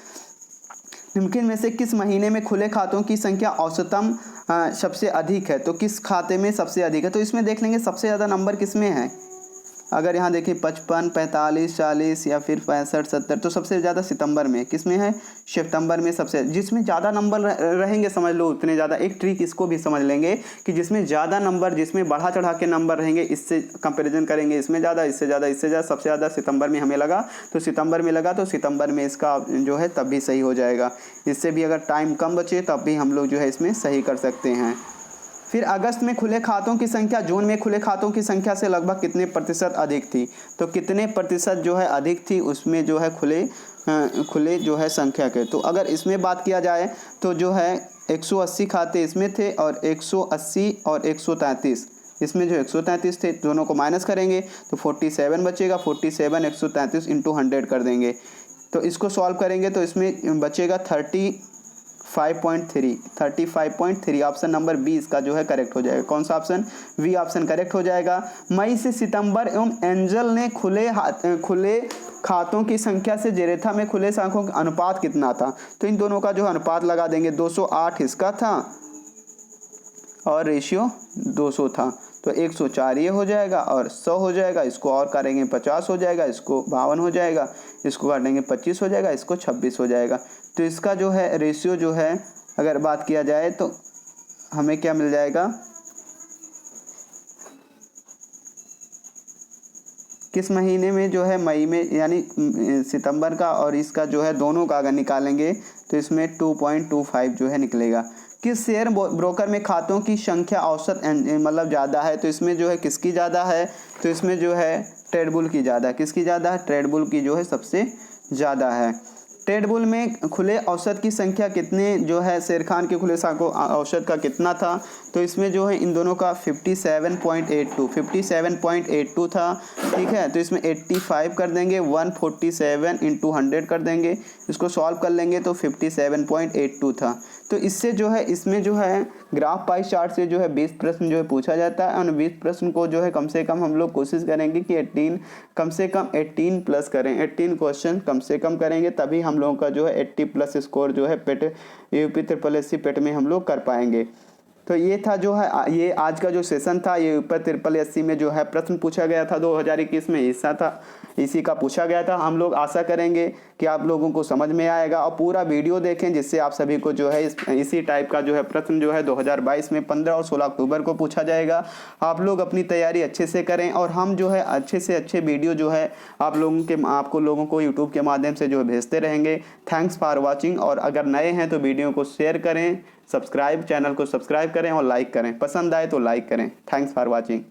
निम्नलिखित में से किस महीने में खुले खातों की संख्या औसतम सबसे अधिक है? तो किस खाते में सबसे अधिक है? तो इसमें देख लेंगे सबसे ज़्यादा नंबर किस में है। अगर यहाँ देखिए 55, 45, 40 या फिर 65, 70, तो सबसे ज़्यादा सितंबर में। किस में है? सितंबर में सबसे। जिसमें ज़्यादा नंबर रहेंगे समझ लो उतने ज़्यादा। एक ट्रिक इसको भी समझ लेंगे कि जिसमें ज़्यादा नंबर, जिसमें बढ़ा चढ़ा के नंबर रहेंगे, इससे कंपैरिजन करेंगे, इसमें ज़्यादा, इससे ज़्यादा, इससे ज़्यादा। सबसे ज़्यादा सितंबर में हमें लगा, तो सितंबर में लगा, तो सितंबर में इसका जो है तब भी सही हो जाएगा। इससे भी अगर टाइम कम बचे तब भी हम लोग जो है इसमें सही कर सकते हैं। फिर अगस्त में खुले खातों की संख्या जून में खुले खातों की संख्या से लगभग कितने प्रतिशत अधिक थी? तो कितने प्रतिशत जो है अधिक थी उसमें जो है खुले जो है संख्या के। तो अगर इसमें बात किया जाए तो जो है 180 खाते इसमें थे और 180 और 133 इसमें जो 133 थे, दोनों को माइनस करेंगे तो 47 बचेगा। 47 133 इंटू 100 कर देंगे, तो इसको सॉल्व करेंगे तो इसमें बचेगा 35.3। ऑप्शन नंबर बी इसका जो है करेक्ट हो जाएगा। कौन सा ऑप्शन? बी ऑप्शन करेक्ट हो जाएगा। मई से सितंबर एवं एंजल ने खुले खातों की संख्या से जेरेथा में खुले खातों का अनुपात कितना था? तो इन दोनों का जो अनुपात लगा देंगे। 208 इसका था और रेशियो 200 था, तो 104 ये हो जाएगा और 100 हो जाएगा। इसको और करेंगे 50 हो जाएगा, इसको 52 हो जाएगा, इसको काटेंगे 25 हो जाएगा, इसको 26 हो जाएगा। तो इसका जो है रेशियो जो है अगर बात किया जाए तो हमें क्या मिल जाएगा? किस महीने में जो है मई में, यानी सितंबर का और इसका जो है दोनों का अगर निकालेंगे तो इसमें 2.25 जो है निकलेगा। किस शेयर ब्रोकर में खातों की संख्या औसत मतलब ज़्यादा है? तो इसमें जो है किसकी ज़्यादा है? तो इसमें जो है ट्रेड बुल की ज़्यादा है। किसकी ज़्यादा है? ट्रेड बुल की जो है सबसे ज़्यादा है। ट्रेड बुल में खुले औसत की संख्या कितने जो है शेर खान के खुले औसत का कितना था? तो इसमें जो है इन दोनों का 57.82 था। ठीक है, तो इसमें 85 कर देंगे, 147 इंटू 100 कर देंगे, इसको सॉल्व कर लेंगे तो 57.82 था। तो इससे जो है इसमें जो है ग्राफ पाई चार्ट से जो है 20 प्रश्न जो है पूछा जाता है और 20 प्रश्न को जो है कम से कम हम लोग कोशिश करेंगे कि 18 कम से कम 18 प्लस करें। 18 क्वेश्चन कम से कम करेंगे तभी हम लोगों का जो है 80 प्लस स्कोर जो है पेट यूपी SSSC पेट में हम लोग कर पाएंगे। तो ये था जो है ये आज का जो सेशन था, ये ऊपर SSSC में जो है प्रश्न पूछा गया था 2021 में, हिस्सा था इसी का पूछा गया था। हम लोग आशा करेंगे कि आप लोगों को समझ में आएगा और पूरा वीडियो देखें, जिससे आप सभी को जो है इसी टाइप का जो है प्रश्न जो है 2022 में 15 और 16 अक्टूबर को पूछा जाएगा। आप लोग अपनी तैयारी अच्छे से करें और हम जो है अच्छे से अच्छे वीडियो जो है आपको लोगों को यूट्यूब के माध्यम से जो है भेजते रहेंगे। Thanks for watching. और अगर नए हैं तो वीडियो को शेयर करें, चैनल को सब्सक्राइब करें और लाइक करें। पसंद आए तो लाइक करें। Thanks for watching.